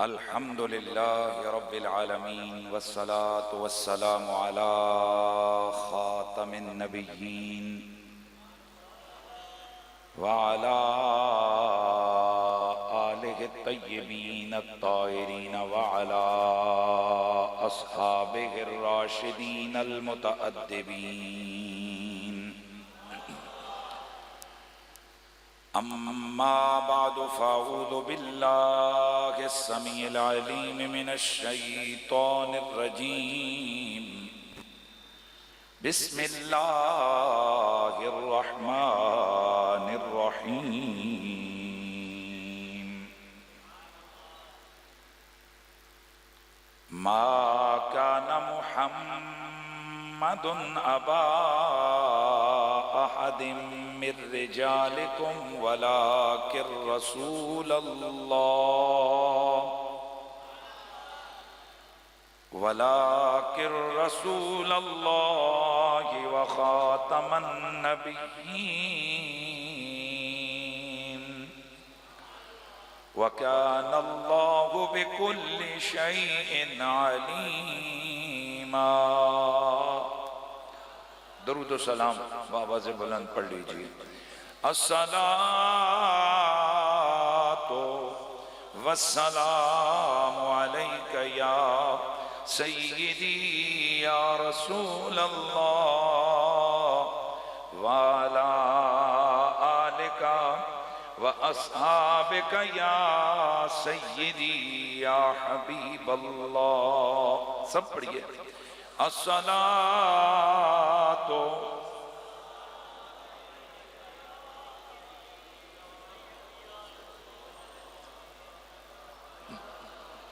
अल्हम्दुलिल्लाहि रब्बिल आलमीन वस्सलातु वस्सलामु अला खातमिन नबिय्यीन व अला आलिहि तय्यबीन अत्ताहिरीन व अला अस्हाबिहि राशिदीन अल मुतअद्दिबीन। अम्मा बादु फ़अऊज़ु बिल्लाहि अस्समीइल अलीम मिनश शैतानिर रजीम। बिस्मिल्लाहिर रहमानिर रहीम। मा कान मुहम्मदुन अबा अहदिम मिर रिजालिकुम वलाकिर रसूलल्लाहि व खातमन नबिय्यीन व कानल्लाहु बिकुल्लि शैइन अलीमा। दरूद व सलाम बाबा से बुलंद पढ़ लीजिए। अस्सलातु वस्सलामु अलैका या सय्यिदी या रसूलल्लाह व अला आलिका व अस्हाबिका या सय्यिदी या हबीबल्लाह। सब पढ़िए। अस्सलातु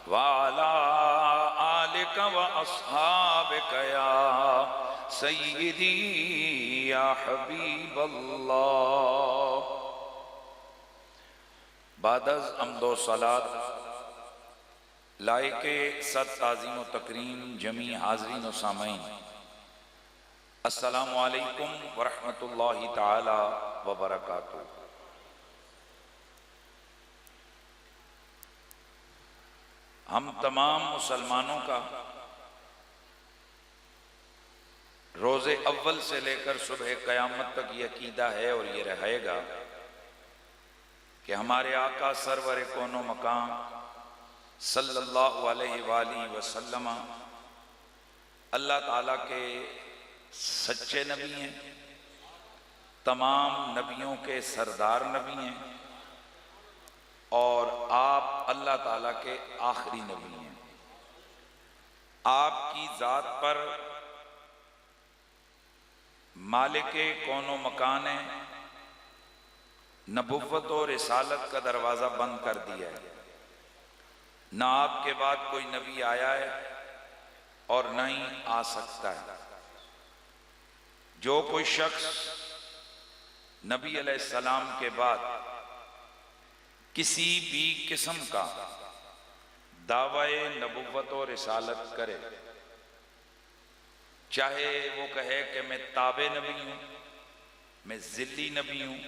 व अला आलिका व अस्हाबिका या सय्यिदी या हबीबल्लाह। बादज़ अम्दो सलात लायके सद ताज़ीम व तकरीम जमी हाज़रीन व सामईन, अस्सलामु अलैकुम व रहमतुल्लाहि ताला व बरकातुहू। हम तमाम मुसलमानों का रोज़े अव्वल से लेकर सुबह क़यामत तक ये अकीदा है और ये रहेगा कि हमारे आका सरवर कौनो मकाम सल्लल्लाहु अलैहि वसल्लम अल्लाह ताला के सच्चे नबी हैं, तमाम नबियों के सरदार नबी हैं और आप अल्लाह ताला के आखिरी नबी हैं। आपकी ज़ात पर मालिके कौनो मकान है, नबुव्वत और रिसालत का दरवाज़ा बंद कर दिया है। न आपके बाद कोई नबी आया है और न ही आ सकता है। जो कोई शख्स नबी अलैहिस्सलाम के बाद किसी भी किस्म का दावाए नबुव्वत और रिसालत करे, चाहे वो कहे कि मैं ताबे नबी हूँ, मैं ज़िल्ली नबी हूँ,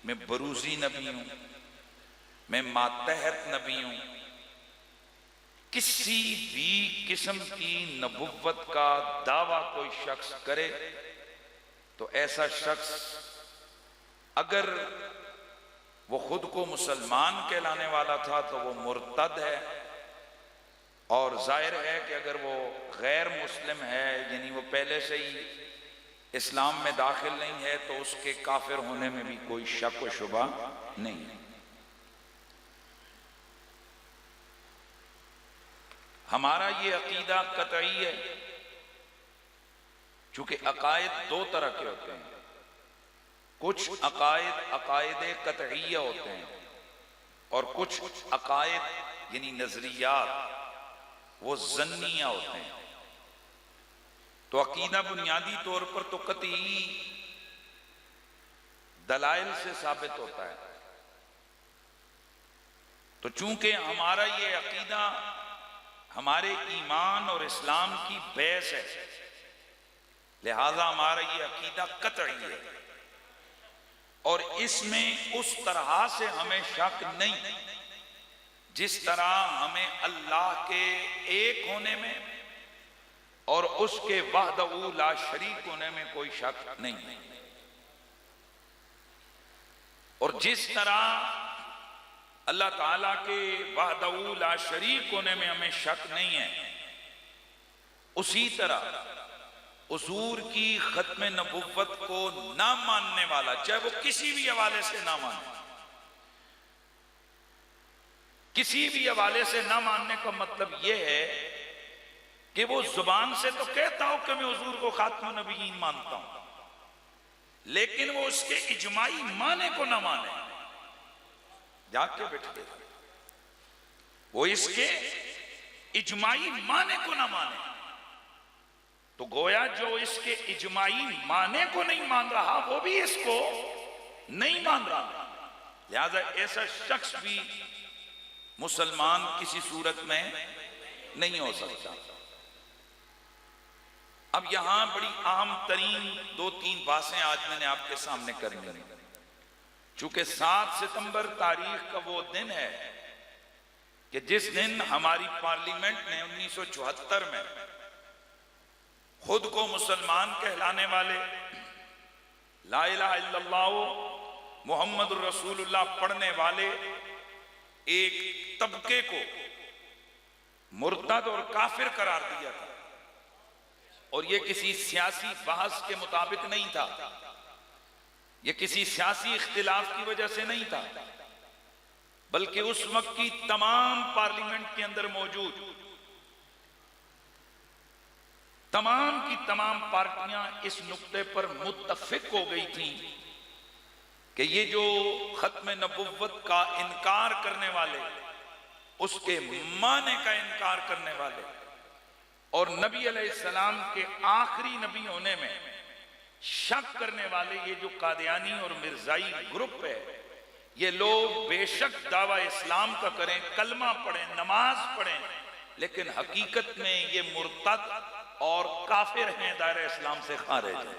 मैं बरूज़ी नबी हूँ, मैं मातहत नबी हूँ, किसी भी किस्म की नबुव्वत का दावा कोई शख्स करे तो ऐसा शख्स अगर वो खुद को मुसलमान कहलाने वाला था तो वो मुर्तद है, और जाहिर है कि अगर वो गैर मुस्लिम है यानी वो पहले से ही इस्लाम में दाखिल नहीं है तो उसके काफिर होने में भी कोई शक व शुबा नहीं है। हमारा ये अकीदा कतई है, चूंकि अकायद दो तरह के होते हैं। कुछ अकायद कतईया होते हैं और कुछ अकायद यानी नजरियात वो ज़न्निया होते हैं। तो अकीदा बुनियादी तौर पर तो कतई दलाइल से साबित होता है। तो चूंकि हमारा ये अकीदा हमारे ईमान और इस्लाम की बहस है, लिहाजा हमारा ये अकीदा कतई है और इसमें उस तरह से हमें शक नहीं जिस तरह हमें अल्लाह के एक होने में और उसके वहदहू ला शरीक होने में कोई शक नहीं है, और जिस तरह अल्लाह ताला के वहदहू ला शरीक होने में हमें शक नहीं है, उसी तरह हुजूर की खत्म नबुव्वत को ना मानने वाला, चाहे वो किसी भी हवाले से ना माने, किसी भी हवाले से ना मानने का मतलब यह है कि वो जुबान से तो कहता हो कि मैं हुजूर को खात्मा नबीयीन मानता हूं, लेकिन वो उसके इजमाई माने को ना माने, जाके बैठ गए, वो इसके इजमाई माने को ना माने, तो गोया जो इसके इजमाई माने को नहीं मान रहा वो भी इसको नहीं मान रहा। लिहाजा ऐसा शख्स भी मुसलमान किसी सूरत में नहीं हो सकता। अब यहां बड़ी अहम तरीन दो तीन बातें आज मैंने आपके सामने करनी है। चूंकि 7 सितंबर तारीख का वो दिन है कि जिस दिन हमारी पार्लियामेंट ने 1974 में खुद को मुसलमान कहलाने वाले, ला इलाहा इल्लल्लाह मुहम्मदुर रसूलुल्लाह पढ़ने वाले एक तबके को मुर्तद और काफिर करार दिया था, और यह किसी सियासी बहस के मुताबिक नहीं था, यह किसी सियासी इख्तिलाफ की वजह से नहीं था, बल्कि उस वक्त की तमाम पार्लियामेंट के अंदर मौजूद तमाम की तमाम पार्टियां इस नुक्ते पर मुत्तफिक हो गई थी कि ये जो खत्म नबुव्वत का इनकार करने वाले, उसके माने का इनकार करने वाले और नबी अलैहिस्सलाम के आखिरी नबी होने में शक करने वाले ये जो कादियानी और मिर्जाई ग्रुप है, ये लोग बेशक दावा इस्लाम का करें, कलमा पढ़ें, नमाज पढ़ें, लेकिन हकीकत में ये मुर्तद और काफिर हैं, दायरा इस्लाम से खारिज है।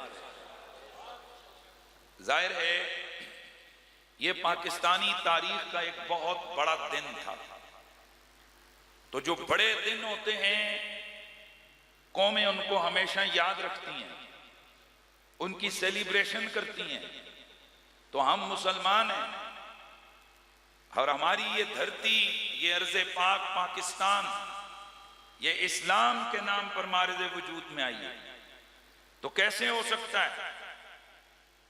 जाहिर है ये पाकिस्तानी तारीख का एक बहुत बड़ा दिन था। तो जो बड़े दिन होते हैं कौमें उनको हमेशा याद रखती हैं, उनकी सेलिब्रेशन करती हैं। तो हम मुसलमान हैं और हमारी ये धरती, ये अर्ज़े पाक पाकिस्तान, ये इस्लाम के नाम पर मारिज़े वजूद में आई है। तो कैसे हो सकता है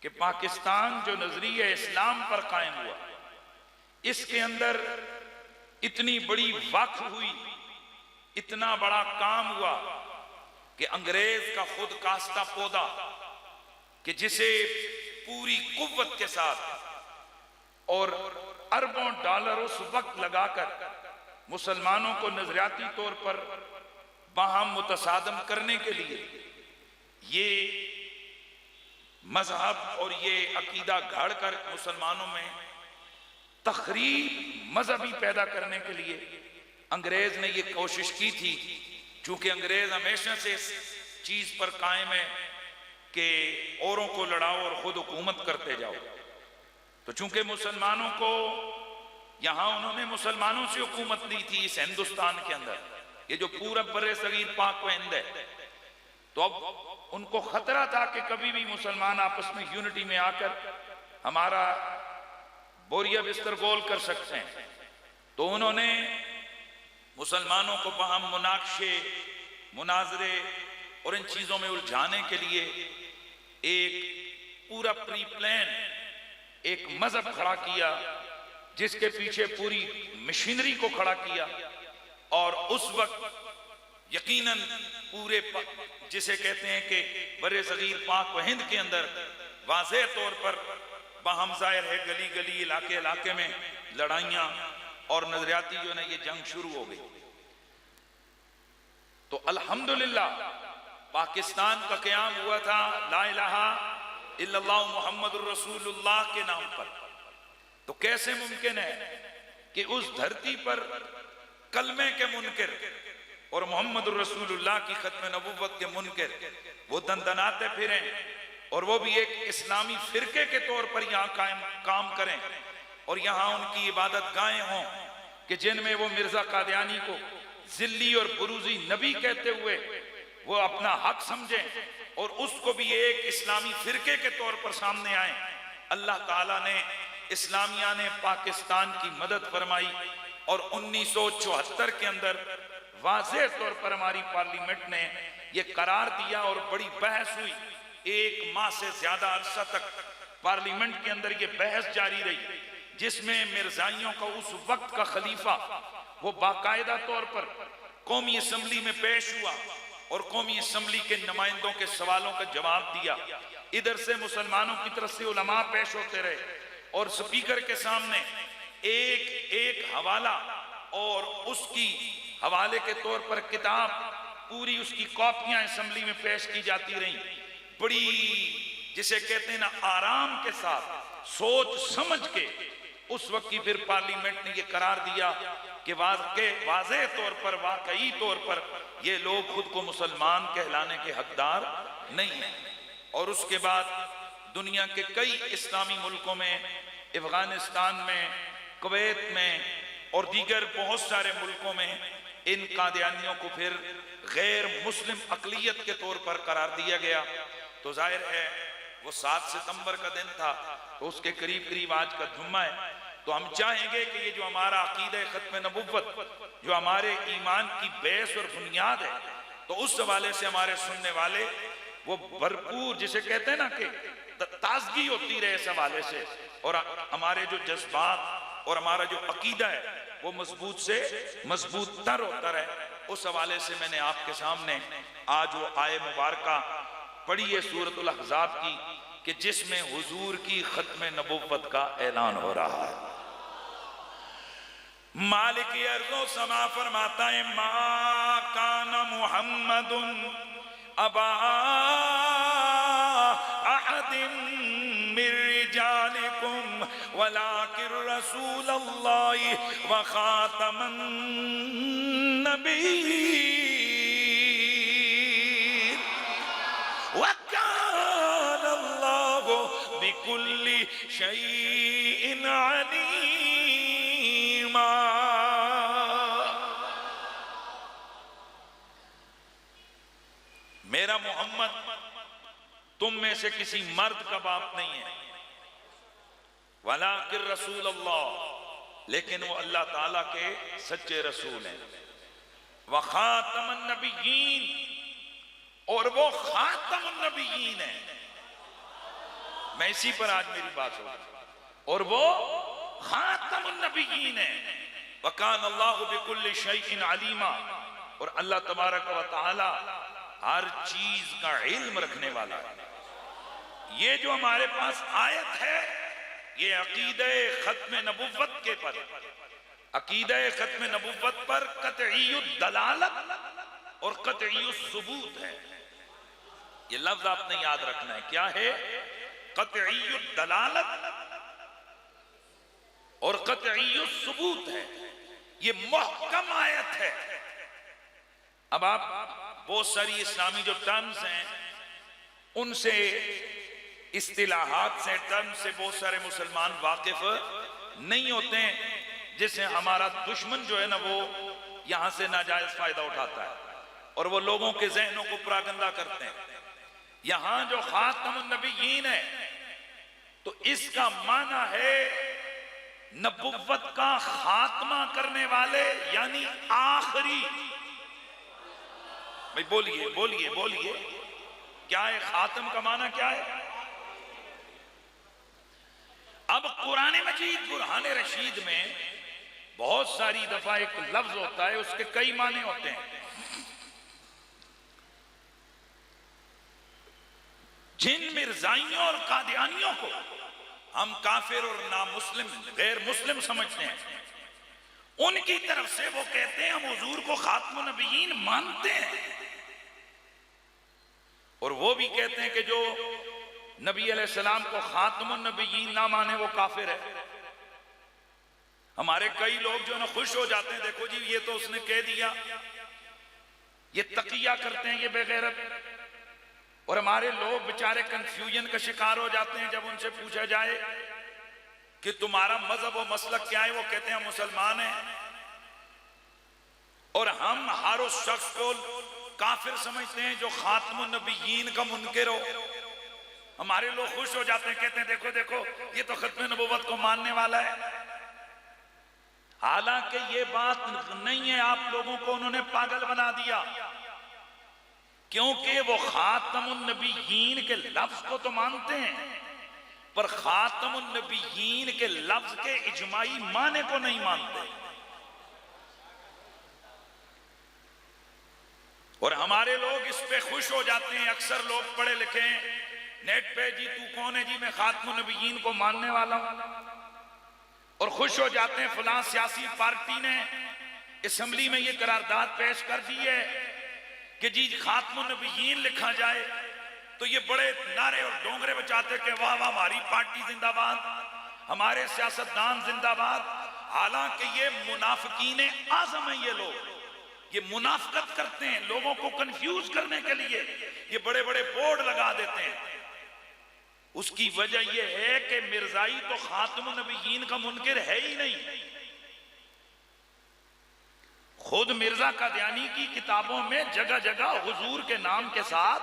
कि पाकिस्तान जो नजरिया इस्लाम पर कायम हुआ, इसके अंदर इतनी बड़ी वक्फ हुई, इतना बड़ा काम हुआ कि अंग्रेज का खुद कास्ता पौधा कि जिसे पूरी कुव्वत के साथ और अरबों डॉलर उस वक्त लगाकर मुसलमानों को नजरियाती तौर पर बाहम मुतसादम करने के लिए ये मजहब और ये अकीदा घड़ कर मुसलमानों में तखरीब मजहबी पैदा करने के लिए अंग्रेज ने ये कोशिश की थी। चूंकि अंग्रेज हमेशा से इस चीज पर कायम है कि औरों को लड़ाओ और खुद हुकूमत करते जाओ, तो चूंकि मुसलमानों को यहां उन्होंने मुसलमानों से हुकूमत ली थी इस हिंदुस्तान के अंदर, ये जो पूरा बर्रे सगीर पाक व हिंद है, तो अब उनको खतरा था कि कभी भी मुसलमान आपस में यूनिटी में आकर हमारा बोरिया बिस्तर गोल कर सकते हैं। तो उन्होंने मुसलमानों को बाहम मुनाकशे, मुनाजरे और इन चीजों में उलझाने के लिए एक पूरा प्री प्लान एक मजहब खड़ा किया, जिसके पीछे पूरी मशीनरी को खड़ा किया। और उस वक्त यकीनन पूरे जिसे कहते हैं कि बर्रे सगीर पाक व हिंद के अंदर वाज़ेह तौर पर बाहम ज़ाहिर है गली गली इलाके इलाके में लड़ाइयां और नजरियाती जो है ये जंग शुरू हो गई। तो अल्हम्दुलिल्लाह पाकिस्तान का क़याम हुआ था ला इलाहा इल्लल्लाह मुहम्मदुर रसूलुल्लाह के नाम पर। तो कैसे मुमकिन है कि उस धरती पर कलमे के मुनकिर और मोहम्मदुर रसूलुल्लाह की खत्म नबुव्वत के मुनकिर वो दंदनाते फिरें और वो भी एक इस्लामी फिरके के तौर पर यहाँ काम करें और यहाँ उनकी इबादत गाहें हों कि जिनमें वो मिर्जा कादियानी को जिल्ली और बुरूजी नबी कहते हुए वो अपना हक समझें और उसको भी एक इस्लामी फिरके के तौर पर सामने आए। अल्लाह ताला ने, इस्लामिया ने पाकिस्तान की मदद फरमाई और 1974 के अंदर वाज़ेह तौर पर हमारी पार्लियामेंट ने यह करार दिया और बड़ी बहस हुई। 1 माह से ज्यादा अरसा तक पार्लियामेंट के अंदर यह बहस जारी रही, जिसमें मिर्जाइयों का उस वक्त का खलीफा वो बाकायदा तौर पर कौमी असम्बली में पेश हुआ और कौमी असम्बली के नुमाइंदों के सवालों का जवाब दिया। इधर से मुसलमानों की तरफ से उलमा पेश होते रहे और स्पीकर के सामने एक एक हवाला और उसकी हवाले के तौर पर किताब पूरी उसकी कॉपियां असम्बली में पेश की जाती रही। बड़ी जिसे कहते हैं ना आराम के साथ सोच समझ के उस वक्त की फिर पार्लियामेंट ने यह करार दिया कि वाज़ेह तौर पर, वाकई तौर पर ये लोग खुद को मुसलमान कहलाने के हकदार नहीं हैं। और उसके बाद दुनिया के कई इस्लामी मुल्कों में, अफगानिस्तान में, कुवैत में और दीगर बहुत सारे मुल्कों में इन कादियानियों को फिर गैर मुस्लिम अक़लियत के तौर पर करार दिया गया। तो जाहिर है वो 7 सितंबर का दिन था, तो उसके करीब करीब आज का जुम्मा है। तो हम चाहेंगे कि ये जो हमारा अकीदा खत्म नबुव्वत, जो हमारे ईमान की बेस और बुनियाद है, तो उस हवाले से हमारे सुनने वाले वो भरपूर, जिसे कहते हैं ना कि ताजगी होती रहे इस हवाले से, और हमारे जो जज्बात और हमारा जो अकीदा है वो मजबूत से मजबूत तर होता रहे। उस हवाले से मैंने आपके सामने आज वो आय मुबारका पढ़ी है सूरतुल अहज़ाब की, कि जिसमें हुजूर की खत्म नबुव्वत का ऐलान हो रहा है। मालिक अर्ज़ो समा फरमाता है, मा काना मुहम्मदुन अबा अहदिन मिर रिजालिकुम वलाकिन रसूलल्लाहि व खातमन नबिय्यीन व काना अल्लाहु बिकुल्लि शैइन अलीमा। मेरा मोहम्मद तुम में से किसी मर्द का बाप नहीं है, वलाकिन रसूल अल्लाह, लेकिन वो अल्लाह ताला के सच्चे रसूल हैं। व खातमुन नबिय्यीन, और वो खातमुन नबिय्यीन है। मैं इसी पर आज मेरी बात होगी। और वो खातमुन नबिय्यीन है। व कान अल्लाहु बिकुल्लि शैइन अलीमा, और अल्लाह तबारक व तआला हर चीज का इल्म रखने वाला है। ये जो हमारे पास आयत है, ये अकीदे खत्म नबुव्वत के पर, अकीदे खत्म नबुव्वत पर कतईयुद दलालत और कतईयुद सुबूत है। ये लफ्ज आपने याद रखना है, क्या है? कतईयुद दलालत और कतईयुद सुबूत है। ये मुहकम आयत है। अब आप बहुत सारी इस्लामी जो टर्म्स हैं उनसे, इस्तिलाहात से, टर्म्स से बहुत सारे मुसलमान वाकिफ नहीं होते हैं, जिससे हमारा दुश्मन जो है ना वो यहां से नाजायज फायदा उठाता है और वो लोगों के जहनों को प्रागंदा करते हैं। यहां जो खातमुन नबिय्यीन है, तो इसका माना है नबुव्वत का खात्मा करने वाले, यानी आखिरी। भाई बोलिए बोलिए बोलिए, क्या है खातम का माना, क्या है? अब कुरान मजीद बुरहान रशीद में बहुत सारी दफा एक लफ्ज होता है, उसके कई माने होते हैं। जिन मिर्जाइयों और कादियानियों को हम काफिर और नामुस्लिम, गैर मुस्लिम समझते हैं, उनकी तरफ से वो कहते हैं हम हुजूर को खातमुन नबिय्यीन मानते हैं, और वो भी कहते हैं कि जो नबी अलैहिस्सलाम को खातमुन नबिय्यीन ना माने वो काफिर है। हमारे कई लोग जो ना खुश हो जाते हैं, देखो जी ये तो उसने कह दिया, ये तकिया करते हैं ये बेगैरत। और हमारे लोग बेचारे कंफ्यूजन का शिकार हो जाते हैं जब उनसे पूछा जाए कि तुम्हारा मजहब और मसलक क्या है, वो कहते हैं मुसलमान हैं। उस शख्स को काफिर समझते हैं जो खातमुन नबीयीन का मुनकिर हो। हमारे लोग खुश हो जाते हैं, कहते हैं देखो देखो ये तो खत्म नबूवत को मानने वाला है। हालांकि ये बात नहीं है, आप लोगों को उन्होंने पागल बना दिया, क्योंकि वो खातमुन नबीयीन के लफ्ज को तो मानते हैं, पर खातमुन नबीयीन के लफ्ज के इजमाई माने को नहीं मानते। और हमारे लोग इस पे खुश हो जाते हैं। अक्सर लोग पढ़े लिखे नेट पे, जी तू कौन है जी मैं खातमुन नबीयीन को मानने वाला हूं, और खुश हो जाते हैं फलां सियासी पार्टी ने असेंबली में ये करारदाद पेश कर दी है कि जी खातमुन नबीयीन लिखा जाए, तो ये बड़े नारे और डोंगरे बचाते कि वाह वाह हमारी पार्टी जिंदाबाद, हमारे सियासतदान जिंदाबाद। हालांकि ये मुनाफिकीन आज़म है, ये लोग ये मुनाफिकत करते हैं, लोगों को कंफ्यूज करने के लिए ये बड़े बड़े बोर्ड लगा देते हैं। उसकी वजह यह है कि मिर्जाई तो खातमुन नबीयीन का मुनकिर है ही नहीं। खुद मिर्जा कादियानी की किताबों में जगह जगह हुजूर के नाम के साथ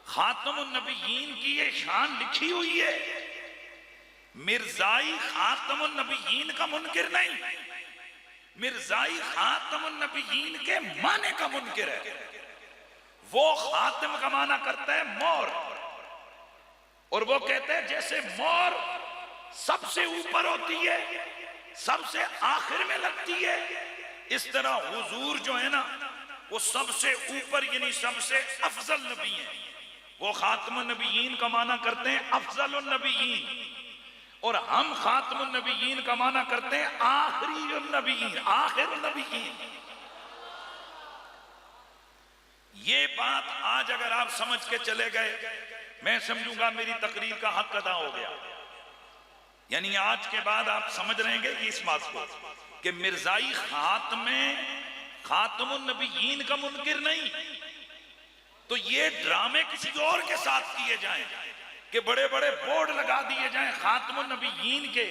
खातमुन नबीयीन की ये शान लिखी हुई है। मिर्जाई खातमुन नबीयीन का मुनकिर नहीं, मिर्जाई खातमुन नबीयीन के माने का मुनकिर है। वो खातम का माना करता है मोर, और वो कहते हैं जैसे मोर सबसे ऊपर होती है, सबसे आखिर में लगती है, इस तरह हुजूर जो है ना वो सबसे ऊपर यानी सबसे अफजल नबी है। वो खातमुन नबीयीन का माना करते हैं अफजलुन नबीयीन, और हम खातमुन नबीयीन का माना करते हैं आखिरीउन नबीयीन, आखिरुन नबीयीन। ये बात आज अगर आप समझ के चले गए, मैं समझूंगा मेरी तकरीर का हक अदा हो गया। यानी आज के बाद आप समझ रहेंगे इस बात को कि मिर्जाई खातमुन नबीयीन का मुनकिर नहीं, तो ये ड्रामे किसी और के साथ किए जाएं कि बड़े बड़े बोर्ड लगा दिए जाएं खातमुन नबीयीन के,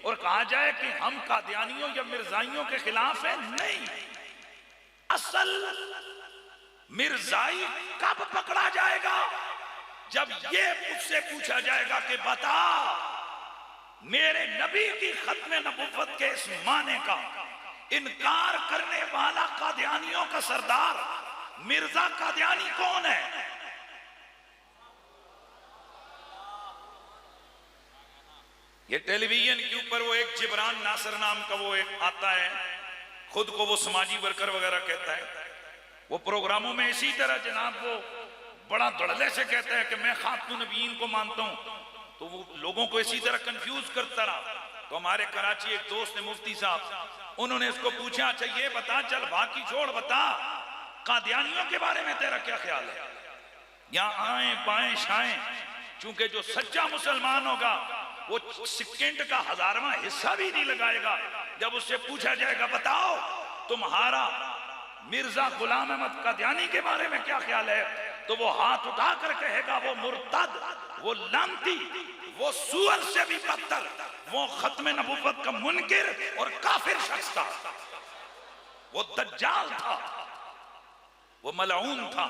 और कहा जाए कि हम कादियानियों या मिर्जाइयों के खिलाफ है। नहीं, असल मिर्जाई कब पकड़ा जाएगा? जब ये मुझसे पूछा जाएगा कि बता मेरे नबी की खत्म नबुव्वत के इस माने का इनकार करने वाला कादियानियों का सरदार मिर्जा कादियानी कौन है? ये टेलीविजन के ऊपर वो एक जिब्रान नासिर नाम का वो एक आता है, खुद को वो समाजी वर्कर वगैरह कहता है। वो प्रोग्रामों में इसी तरह जनाब वो बड़ा धड़ल्ले से कहता है कि मैं खातमुन नबीयीन को मानता हूं, तो वो लोगों को इसी तरह कंफ्यूज करता रहा। तो हमारे कराची एक दोस्त है मुफ्ती साहब, उन्होंने इसको पूछा अच्छा ये बता, चल बाकी छोड़, बता कादियानियों के बारे में तेरा क्या ख्याल है? यहाँ आए बाएं शाएं, चूंकि जो सच्चा मुसलमान होगा वो सेकंड का 1000वां हिस्सा भी नहीं लगाएगा। जब उससे पूछा जाएगा बताओ तुम्हारा मिर्जा गुलाम अहमद कादियानी के बारे में क्या ख्याल है, तो वो हाथ उठा कर कहेगा वो मुर्तद, वो लानती, वो सूअर से भी बदतर, वो खत्म नबुव्वत का मुनकिर और काफिर शख्स था, वो दज्जाल था, वो मलऊन था,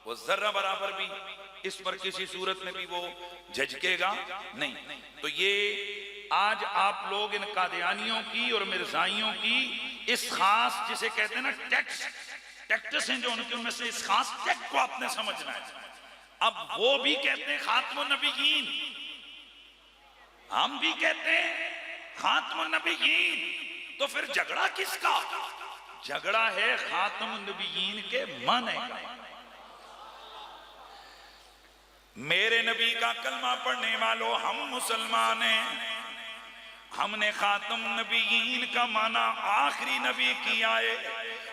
वो जर्रा बराबर भी इस पर किसी सूरत में भी वो झिझकेगा नहीं। तो ये आज आप लोग इन कादियानियों की और मिर्जाइयों की इस खास जिसे कहते हैं ना टैक्टिस हैं जो उनमें से इस खास टैक्ट को आपने समझना है। अब वो भी कहते हैं खातमुन नबीयीन, हम भी कहते हैं खातमुन नबीयीन, तो फिर झगड़ा किसका? झगड़ा है खातमुन नबीयीन के माने का। मेरे नबी का कलमा पढ़ने वालों हम मुसलमान हैं, हमने खातम नबीयीन का माना आखिरी नबी किया है,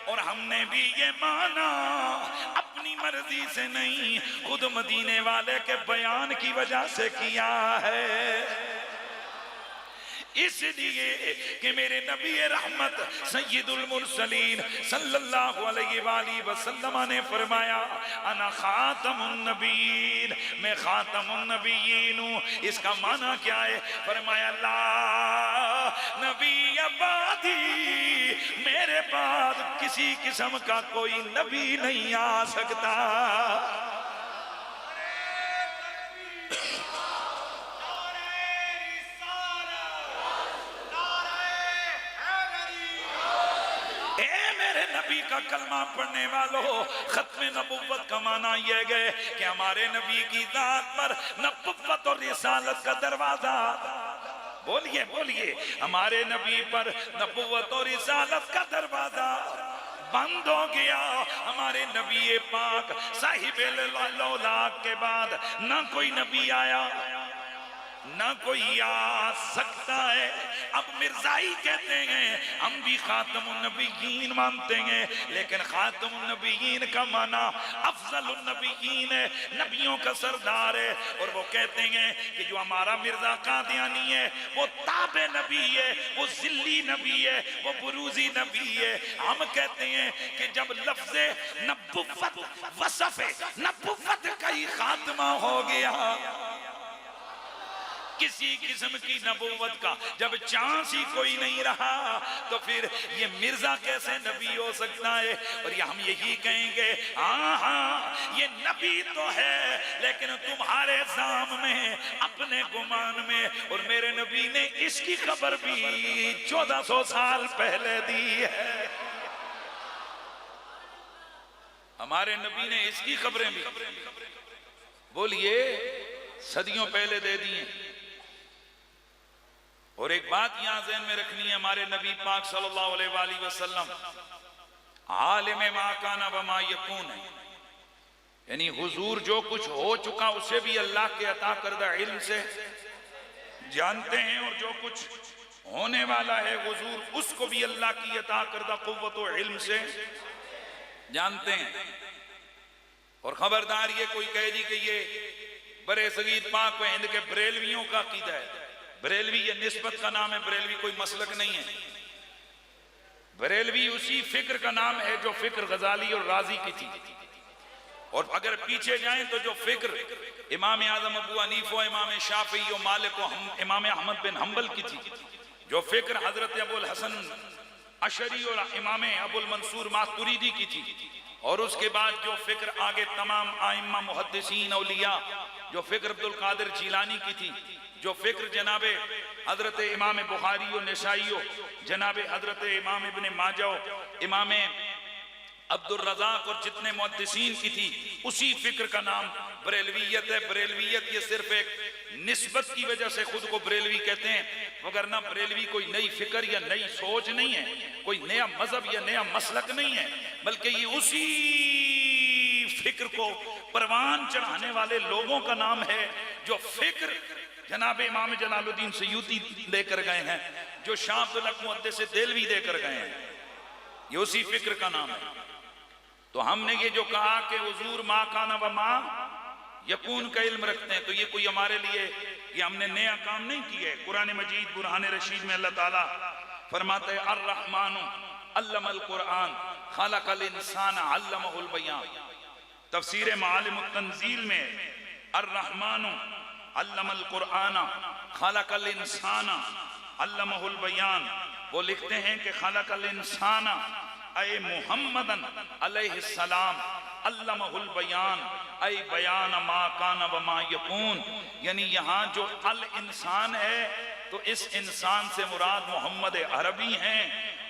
और हमने भी ये माना अपनी मर्जी से नहीं, खुद मदीने वाले के बयान की वजह से किया है। इसलिए कि मेरे नबी रहमत सय्यदुल मुरसलीन सल्लल्लाहु अलैहि वसल्लम ने फरमाया अना खातमुन नबीन, मैं खातमुन नबीन हूँ। इसका माना क्या है? फरमाया ला नबी अबादी, मेरे बाद किसी किस्म का कोई नबी नहीं आ सकता। नबी का कलमा पढ़ने वालों, खत्मे नबुव्वत का माना यह गए कि हमारे नबी की जात पर नबुव्वत और रिसालत का दरवाजा, बोलिए बोलिए, हमारे नबी पर नबुव्वत और रिसालत का दरवाजा बंद हो गया। हमारे नबी पाक साहिबे लौलाक के बाद ना कोई नबी आया, ना कोई आ सकता है। अब मिर्जाई कहते हैं हम भी खातमुन नबीयीन मानते हैं, लेकिन खातमुन नबीयीन का माना अफजलुन नबीयीन है, नबियों का सरदार है। और वो कहते हैं कि जो हमारा मिर्जा कादियानी है वो ताबे नबी है, वो जिल्ली नबी है, वो बुरूजी नबी है। हम कहते हैं कि जब लफ्ज़े नबुव्वत वसफ़े नबुव्वत का ही खात्मा हो गया, किसी किस्म की नबूवत का जब चांस ही कोई नहीं रहा, तो फिर ये मिर्जा कैसे नबी हो सकता है? और ये हम यही कहेंगे हाँ हाँ ये नबी तो है, लेकिन तुम्हारे जाम में, अपने गुमान में। और मेरे नबी ने इसकी खबर भी 1400 साल पहले दी है। हमारे नबी ने इसकी खबरें भी, बोलिए, सदियों पहले दे दी हैं। और एक बात यहां ज़हन में रखनी है, हमारे नबी पाक सल्लल्लाहु अलैहि वसल्लम आलिम मा काना व मा यकून है, यानी हुजूर जो कुछ हो चुका उसे भी अल्लाह के अता करदा इल्म से जानते हैं, और जो कुछ होने वाला है हुजूर उसको भी अल्लाह की अता करदा कुव्वत और इल्म से जानते हैं। और खबरदार ये कोई कह दी कि ये बरे सगीर पाक व हिंद के बरेलवियों का अकीदा है। बरेलवी ये निस्बत का नाम है, बरेलवी कोई मसलक नहीं है। बरेलवी उसी फिक्र का नाम है जो फिक्र गजाली और राजी की थी। और अगर पीछे जाएं तो जो फिक्र इमाम आजम अबू हनीफा, इमाम शाफी और मालिक और इमाम अहमद बिन हम्बल की थी, जो फिक्र हजरत अबुल हसन अशरी और इमाम अबुल मंसूर मातुरीदी की थी, और उसके बाद जो फिक्र आगे तमाम आइम्मा मुहद्दिसीन औलिया, जो फिक्र अब्दुल कादिर जीलानी की थी, जो फिक्र जनाबे हजरत इमाम बुखारी और नसाई, जनाबे हजरत इमाम इब्ने माजा, इमाम अब्दुल रज़ाक और जितने मुहद्दिसीन की थी, उसी फिक्र का नाम बरेलवियत है। बरेलवियत ये सिर्फ एक निस्बत की वजह से खुद को बरेलवी कहते हैं, वगरना बरेलवी कोई नई फिक्र या नई सोच नहीं है, कोई नया मजहब या नया मसलक नहीं है, बल्कि ये उसी फिक्र को परवान चढ़ाने वाले लोगों का नाम है जो फिक्र जनाब इमाम जलालुद्दीन सयूती देकर गए हैं, जो शाह अब्दुल हक मुहद्दिस देलवी देकर गए हैं, ये उसी फिक्र का नाम है। तो हमने ये जो कहा कि हुजूर मा काना व मा यकून का इल्म रखते हैं, तो ये कोई हमारे लिए, ये हमने नया काम नहीं किया है। कुरान मजीद बुरहान रशीद में अल्लाह ताला फरमाते हैं अर्रहमानु अल्लमल कुरान खलकल इंसान अल्लमहुल बयान। तफसीर मालिम तंजील में अर्रहमानु अल्लमल कुरान खलकल इंसान अल्लमहुल बयान, वो लिखते हैं कि खलकल इंसान ऐ मुहम्मदन अलैहिस्सलाम अल्लमहुल बयान ऐ बयान मा काना व मा यकून। यानी यहाँ जो अल इंसान है तो इस इंसान से मुराद मोहम्मद अरबी हैं,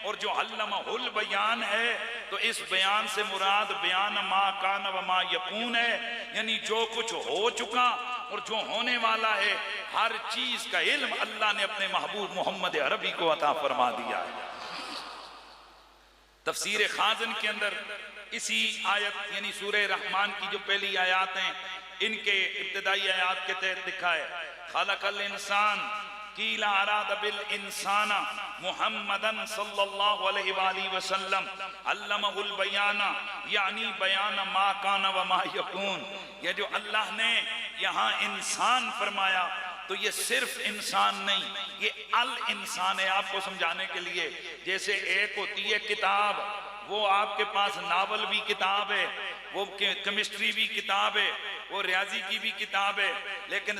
और जो अल्लमहुल बयान है तो इस बयान से मुराद बयान मा काना व मा यकून है, यानी जो कुछ हो चुका और जो होने वाला है, हर चीज का इल्म अल्लाह ने अपने महबूब मोहम्मद अरबी को अता फरमा दिया है। तफसीर खाजन के अंदर इसी आयत यानी सूरह रहमान की जो पहली आयत हैं, इनके इब्तिदाई आयत के तहत लिखा है खलकल इंसान कीला अराद बिल इंसाना मुहम्मदन सल्लल्लाहु अलैहि वसल्लम अल्लमहुल बयाना यानी बयान मा काना व मा यकून। ये जो अल्लाह ने यहाँ इंसान फरमाया तो ये सिर्फ इंसान नहीं, ये अल इंसान है। आपको समझाने के लिए, जैसे एक होती है किताब, वो आपके पास नावल भी किताब है, वो केमिस्ट्री भी किताब है, वो रियाजी की भी किताब है, लेकिन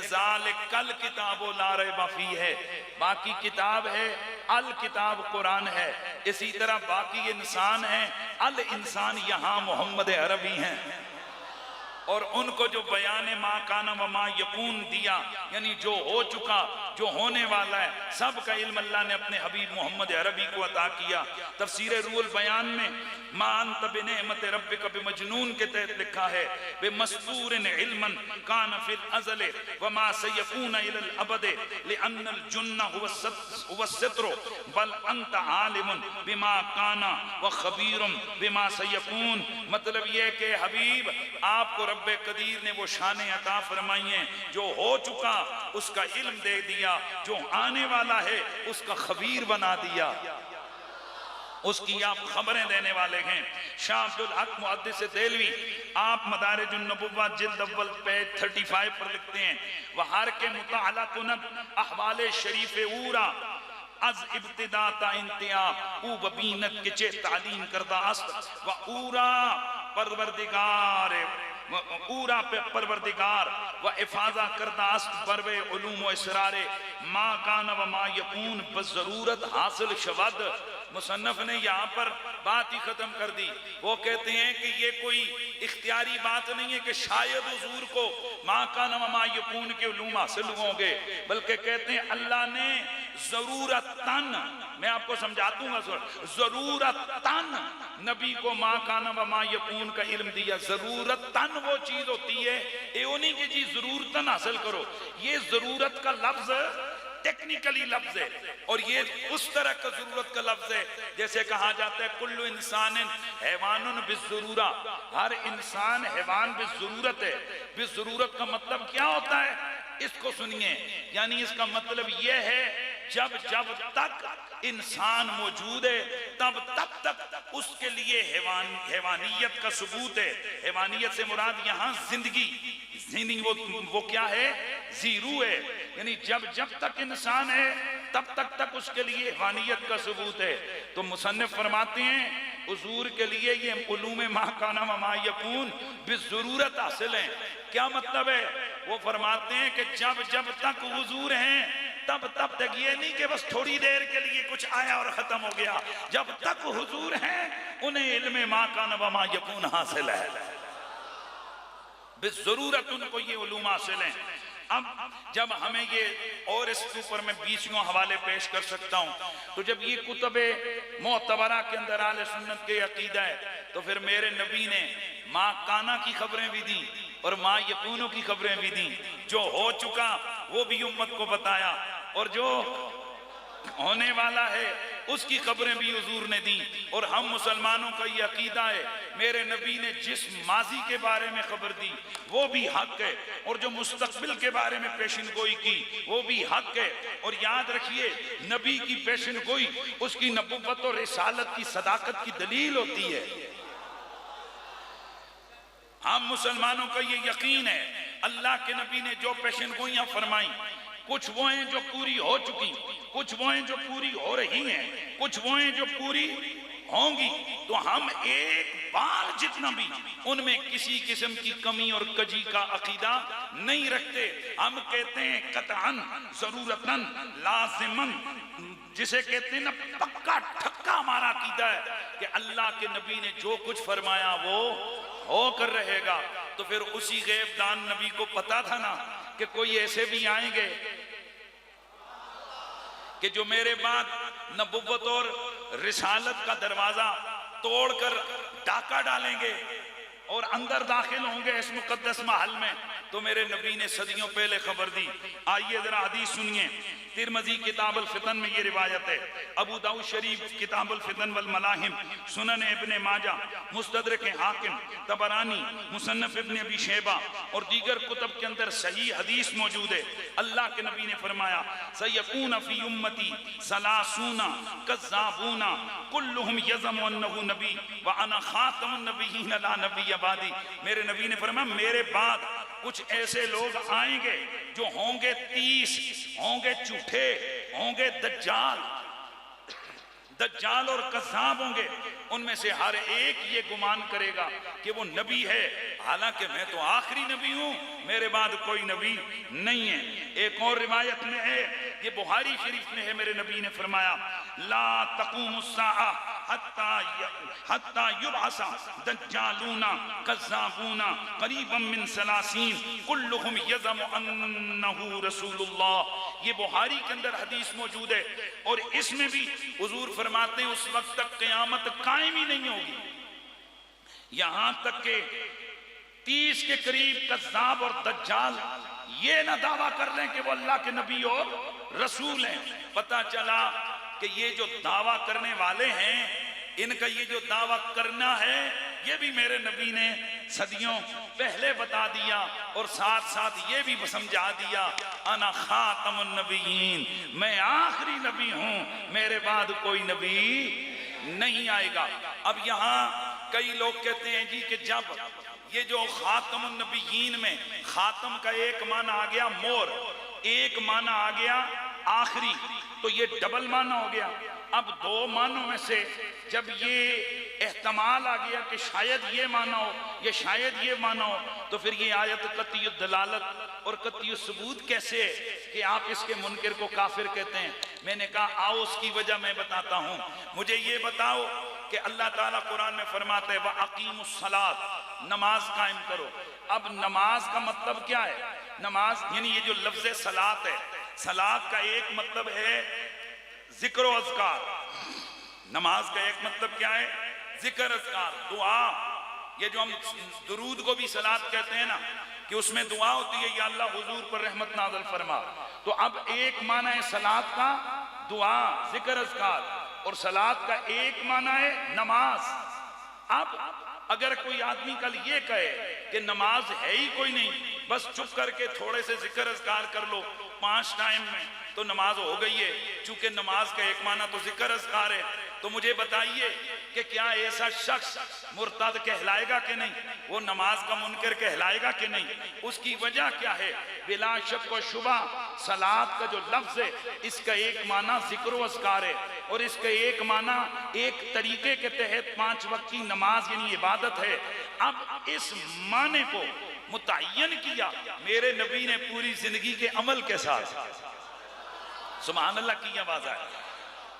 कल किताबो ला रैब फीह है, बाकी किताब है अल किताब कुरान है। इसी तरह बाकी इंसान है, अल इंसान यहाँ मोहम्मद अरबी हैं। और उनको जो बयान मा काना व मा यकून दिया, यानी जो हो चुका, जो होने वाला है, सब का इल्म अल्लाह ने अपने हबीब मोहम्मद अरबी को अता किया। तफसीर रूहुल बयान में मा अंत बिनेमत रब्बिक बिमजनून के तहत लिखा है, बिमस्तूरिन इल्मन कान फिल अज़ल व मा सयकून इलल अबद लिअन्नल जुन्न हुवा सित्र बल अंत आलिमुन बिमा काना व खबीरुम बिमा सयकून। मतलब यह कि हबीब, आपको रब्बे कदीर ने वो शाने अता फरमाई हैं, जो हो चुका उसका इल्म दे दिया, जो आने वाला है उसका खबीर बना दिया, उसकी आप खबरें देने वाले हैं। शाह अब्दुल हक मुहद्दिस देलवी, आप मदारिजुन नबुव्वा जिल्द अव्वल पेज 35 पर लिखते हैं, वहार के मुताला कुनब अहवाले शरीफ ऊरा अज इब्तिदा ता इंतिया ऊ बबीनत के चे तालीम करदा अस्त व ऊरा परवरदिगार ऊरा पे परवरदिगार व इफाजा करदा अस्त बरवे उलूम व इसरारे मा कान व मा यकून बज़रूरत हासिल शवद। मुसन्नफ ने यहाँ पर बात ही खत्म कर दी। वो कहते हैं कि ये कोई इख्तियारी बात नहीं है कि शायद हुजूर को मा कान व मा यकून के उलूम हासिल होंगे, बल्कि कहते हैं अल्लाह ने जरूरतन, मैं आपको समझा दूंगा, जरूरतन नबी को मा कान व मा यकून का इल्म दिया। जरूरतन वो चीज होती है, ये नहीं कि जी जरूरतन हासिल करो, ये जरूरत का लफ्ज टेक्निकली लफ्ज है, और ये उस तरह का जरूरत का लफ्ज है जैसे कहा जाता है कुल्लु इंसान हैवानुन बिज़रूरा, हर इंसान हैवान बिज़रूरत है। बिज़रूरत का मतलब क्या होता है, इसको सुनिए, यानी इसका मतलब यह है जब जब तक इंसान मौजूद है तब तक उसके लिए हैवानियत का सबूत है। हैवानियत से मुराद यहाँ जिंदगी, वो क्या है, जीरू है, यानी जब जब तक इंसान है तब तक उसके लिए हैवानियत का सबूत है। तो मुसन्निफ फरमाते हैं हुजूर के लिए ये उलूम मा काना व मा यकून बिज़रूरत हासिल है। क्या मतलब है, वो फरमाते हैं कि जब जब तक हुजूर हैं तब तक ये नहीं कि बस थोड़ी देर के लिए कुछ आया और खत्म हो गया, जब तक हुजूर हैं उन्हें इल्म मा काना व मा यकून हासिल है, बिज़रूरत उनको ये उलूम हासिल है। अब जब हमें ये, और इसके ऊपर मैं 20 हवाले पेश कर सकता हूँ, तो जब ये कुतुबे मोतबरा के अंदर आले सुन्नत के अकीदा है, तो फिर मेरे नबी ने माँ काना की खबरें भी दी और माँ यकूनों की खबरें भी दी। जो हो चुका वो भी उम्मत को बताया, और जो होने वाला है उसकी खबरें भी हुजूर ने दी। और हम मुसलमानों का ये अकीदा है, मेरे नबी ने जिस माजी के बारे में खबर दी वो भी हक है, और जो मुस्तकबिल के बारे में पेशन गोई की वो भी हक है। और याद रखिए, नबी की पेशन गोई उसकी नबुव्वत और रिसालत की सदाकत की दलील होती है। हम मुसलमानों का ये यकीन है, अल्लाह के नबी ने जो पेशन गोइयां फरमाई, कुछ वो हैं जो पूरी हो चुकी, कुछ वो हैं जो पूरी हो रही हैं, कुछ वो हैं जो पूरी होंगी। तो हम एक बार जितना भी उनमें किसी किस्म की कमी और कजी का अकीदा नहीं रखते। हम कहते हैं कतअन, जरूरतन, लाजिमन, जिसे कहते हैं ना पक्का ठक्का हमारा अकीदा है कि अल्लाह के नबी ने जो कुछ फरमाया वो होकर रहेगा। तो फिर उसी गैबदान नबी को पता था ना कि कोई ऐसे भी आएंगे कि जो मेरे बाद नबुव्वत और रिसालत का दरवाजा तोड़कर डाका डालेंगे और अंदर दाखिल होंगे इस मुकद्दस महल में। तो मेरे नबी ने सदियों पहले खबर दी। आइए जरा हदीस सुनिए। तिरमिज़ी किताब अल फितन में ये रिवायत है, अबू दाऊद शरीफ किताब अल फितन वल मलाहिम, सुनन इब्ने माजा, मुस्तदरक हाकिम, तबरानी, मुसन्नफ इब्ने अबी शैबा और दीगर कुतुब के अंदर सही हदीस मौजूद है। अल्लाह के नबी ने फरमाया, सयकून फी उम्मती सलासूना कज़्ज़ाबूना कुल्लुहुम यज़मु अन्नहु नबी व अना खातमुन नबिय्यीन ला नबिय्य बादी। मेरे नबी ने फरमाया, मेरे बाद कुछ ऐसे लोग आएंगे जो होंगे 30, होंगे झूठे, होंगे दज्जाल और कज़्ज़ाब होंगे। उनमें से हर एक ये गुमान करेगा कि वो नबी है, हालांकि मैं तो आखिरी नबी हूं, मेरे बाद कोई नबी नहीं है। एक और रिवायत में है, ये बुखारी शरीफ में है, मेरे नबी ने फरमाया ला तक़ूमुस्साअ हत्ता युबअसा दज्जालूना कज़्ज़ाबूना क़रीबन मिन सलासीन कुल्लुहुम यज़मु अन्नहु रसूलुल्लाह। ये बुखारी के अंदर हदीस मौजूद है और इसमें भी हुजूर फरमाते हैं उस वक्त तक क़यामत कायम ही नहीं होगी, यहां तक के 30 के करीब कज़्ज़ाब और दज्जाल ये ना दावा कर लें कि वो अल्लाह के नबी और रसूल हैं। पता चला कि ये जो दावा करने वाले हैं, इनका ये जो दावा करना है, ये भी मेरे नबी ने सदियों पहले बता दिया और साथ साथ ये भी समझा दिया अना खातमुन नबीयीन, मैं आखिरी नबी हूं, मेरे बाद कोई नबी नहीं आएगा। अब यहाँ कई लोग कहते हैं जी कि जब ये जो खातमुन नबीयीन में खातम का एक माना आ गया मोर, एक माना आ गया आखिरी, तो ये डबल माना हो गया। अब दो मानों में से जब ये एहतमाल आ गया कि शायद ये माना हो, ये शायद ये माना हो, तो फिर ये आयत कतई दलालत और कतई सबूत कैसे है कि आप इसके मुनकिर को काफिर कहते हैं। मैंने कहा आओ उसकी वजह मैं बताता हूँ। मुझे ये बताओ कि अल्लाह ताला कुरान में फरमाता है व अकीमुस्सलात, नमाज कायम करो। अब नमाज का मतलब क्या है? नमाज यानी ये जो लफ्ज़ सलात है, सलात का एक मतलब है जिक्र और अज़कार, नमाज का एक मतलब क्या है? जिक्र अज़कार, दुआ। ये जो हम दुरूद को भी सलात कहते हैं ना, कि उसमें दुआ होती है या अल्लाह हुजूर पर रहमत नाज़िल फरमा। तो अब एक माना है सलात का दुआ, जिक्र अज़कार, और सलात का एक माना है नमाज। अब अगर कोई आदमी कल ये कहे कि नमाज है ही कोई नहीं, बस चुप करके थोड़े से जिक्र अज़कार कर लो 5 टाइम में तो नमाज हो गई है, चूंकि नमाज का एक माना तो जिक्र अज़कार है, तो मुझे बताइए कि क्या ऐसा शख्स मुर्तद कहलाएगा कि नहीं? वो नमाज का मुनकर कहलाएगा कि नहीं? उसकी वजह क्या है? बिला शक व शुबा सलात का जो लफ्ज़ है, इसका एक माना जिक्र व अज़कार है और इसका एक माना एक तरीके के तहत 5 वक्त की नमाज यानी इबादत है। अब इस माने को मुतय्यन किया मेरे नबी ने पूरी जिंदगी के अमल के साथ। सुभान अल्लाह की आवाज आए।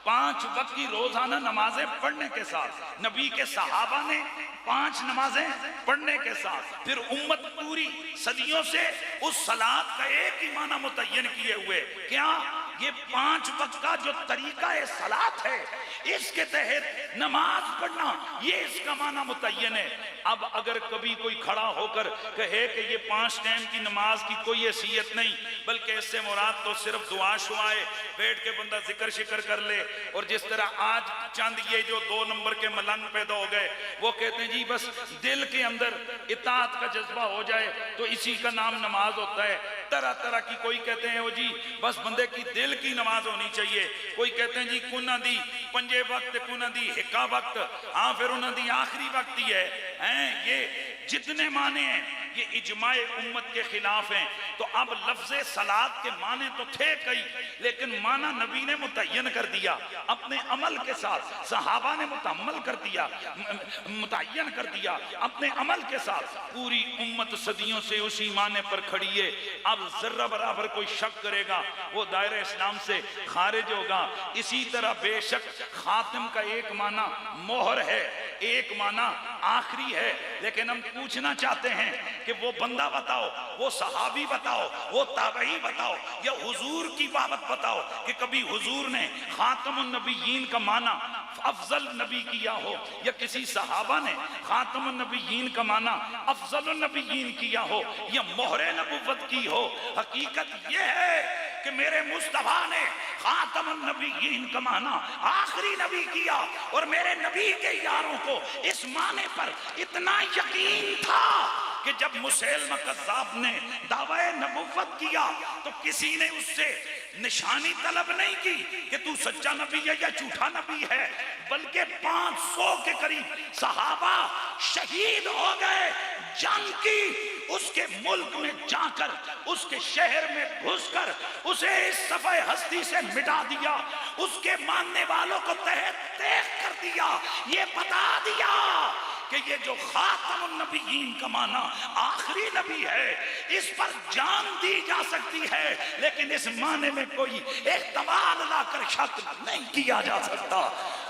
5 वक्त की रोजाना नमाजें पढ़ने के साथ, नबी के सहाबा ने 5 नमाजें पढ़ने के साथ, फिर उम्मत पूरी सदियों से उस सलात का एक ही माना मुतय्यन किए हुए, क्या ये 5 वक्त का जो तरीका है सलात है, इसके तहत नमाज पढ़ना, ये इसका माना मुतय्यन है। अब अगर कभी कोई खड़ा होकर कहे कि ये 5 टाइम की नमाज की कोई हैसियत नहीं, बल्कि इससे मुराद तो सिर्फ दुआ शुआ है, बैठ के बंदा जिक्र शिक्र कर ले, और जिस तरह आज चंद ये जो 2 नंबर के मलंग पैदा हो गए, वो कहते हैं जी बस दिल के अंदर इताअत का जज्बा हो जाए तो इसी का नाम नमाज होता है। तरह तरह की, कोई कहते हैं वो जी बस बंदे की दिल की नमाज होनी चाहिए, कोई कहते हैं जी कुना दी 5 वक्त, कुना दी हिक्का वक्त, हाँ फिर उन्होंने दी आखिरी वक्त ही है। ये जितने माने हैं ये इजमाए उम्मत के खिलाफ हैं। तो अब लफ्ज़े सलात के माने तो थे कई, लेकिन माना नबी ने मुतय्यन कर दिया अपने अमल के साथ, सहाबा ने मुतअम्मल कर दिया, मुतय्यन कर दिया अपने अमल के साथ। पूरी उम्मत सदियों से उसी माने पर खड़ी है। अब जर्रा बराबर कोई शक करेगा वो दायरे इस्लाम से खारिज होगा। इसी तरह बेशक खातिम का एक माना मोहर है, एक माना आखिरी है, लेकिन हम पूछना चाहते हैं कि वो बंदा बताओ, वो सहाबी बताओ, वो ताबई बताओ, या हुजूर की बाबत बताओ कि कभी हुजूर ने खातमुन नबीयीन का माना अफजल नबी किया हो, या किसी सहाबा ने खातमुन नबीयीन का माना अफजल नबीयीन किया हो, या मोहरे नबुव्वत की हो। हकीकत यह है कि मेरे मुस्तफा ने खातमुन नबीयीन का माना आखिरी नबी किया, और मेरे नबी के यारों को इस माने पर इतना यकीन था कि जब मुसैलमा कज़्ज़ाब ने दावा नबुव्वत किया तो किसी ने उससे निशानी तलब नहीं की कि तू सच्चा नबी है या झूठा नबी है, बल्कि 500 के करीब सहाबा शहीद हो गए। जंग की उसके मुल्क में जाकर, उसके शहर में घुसकर उसे इस सफ़े हस्ती से मिटा दिया, उसके मानने वालों को तहे तैख कर दिया, ये बता दिया कि ये जो खातमुन नबीयीन का माना आखिरी नबी है, इस पर जान दी जा सकती है, लेकिन इस माने में कोई एहतमाल लाकर शक नहीं किया जा सकता।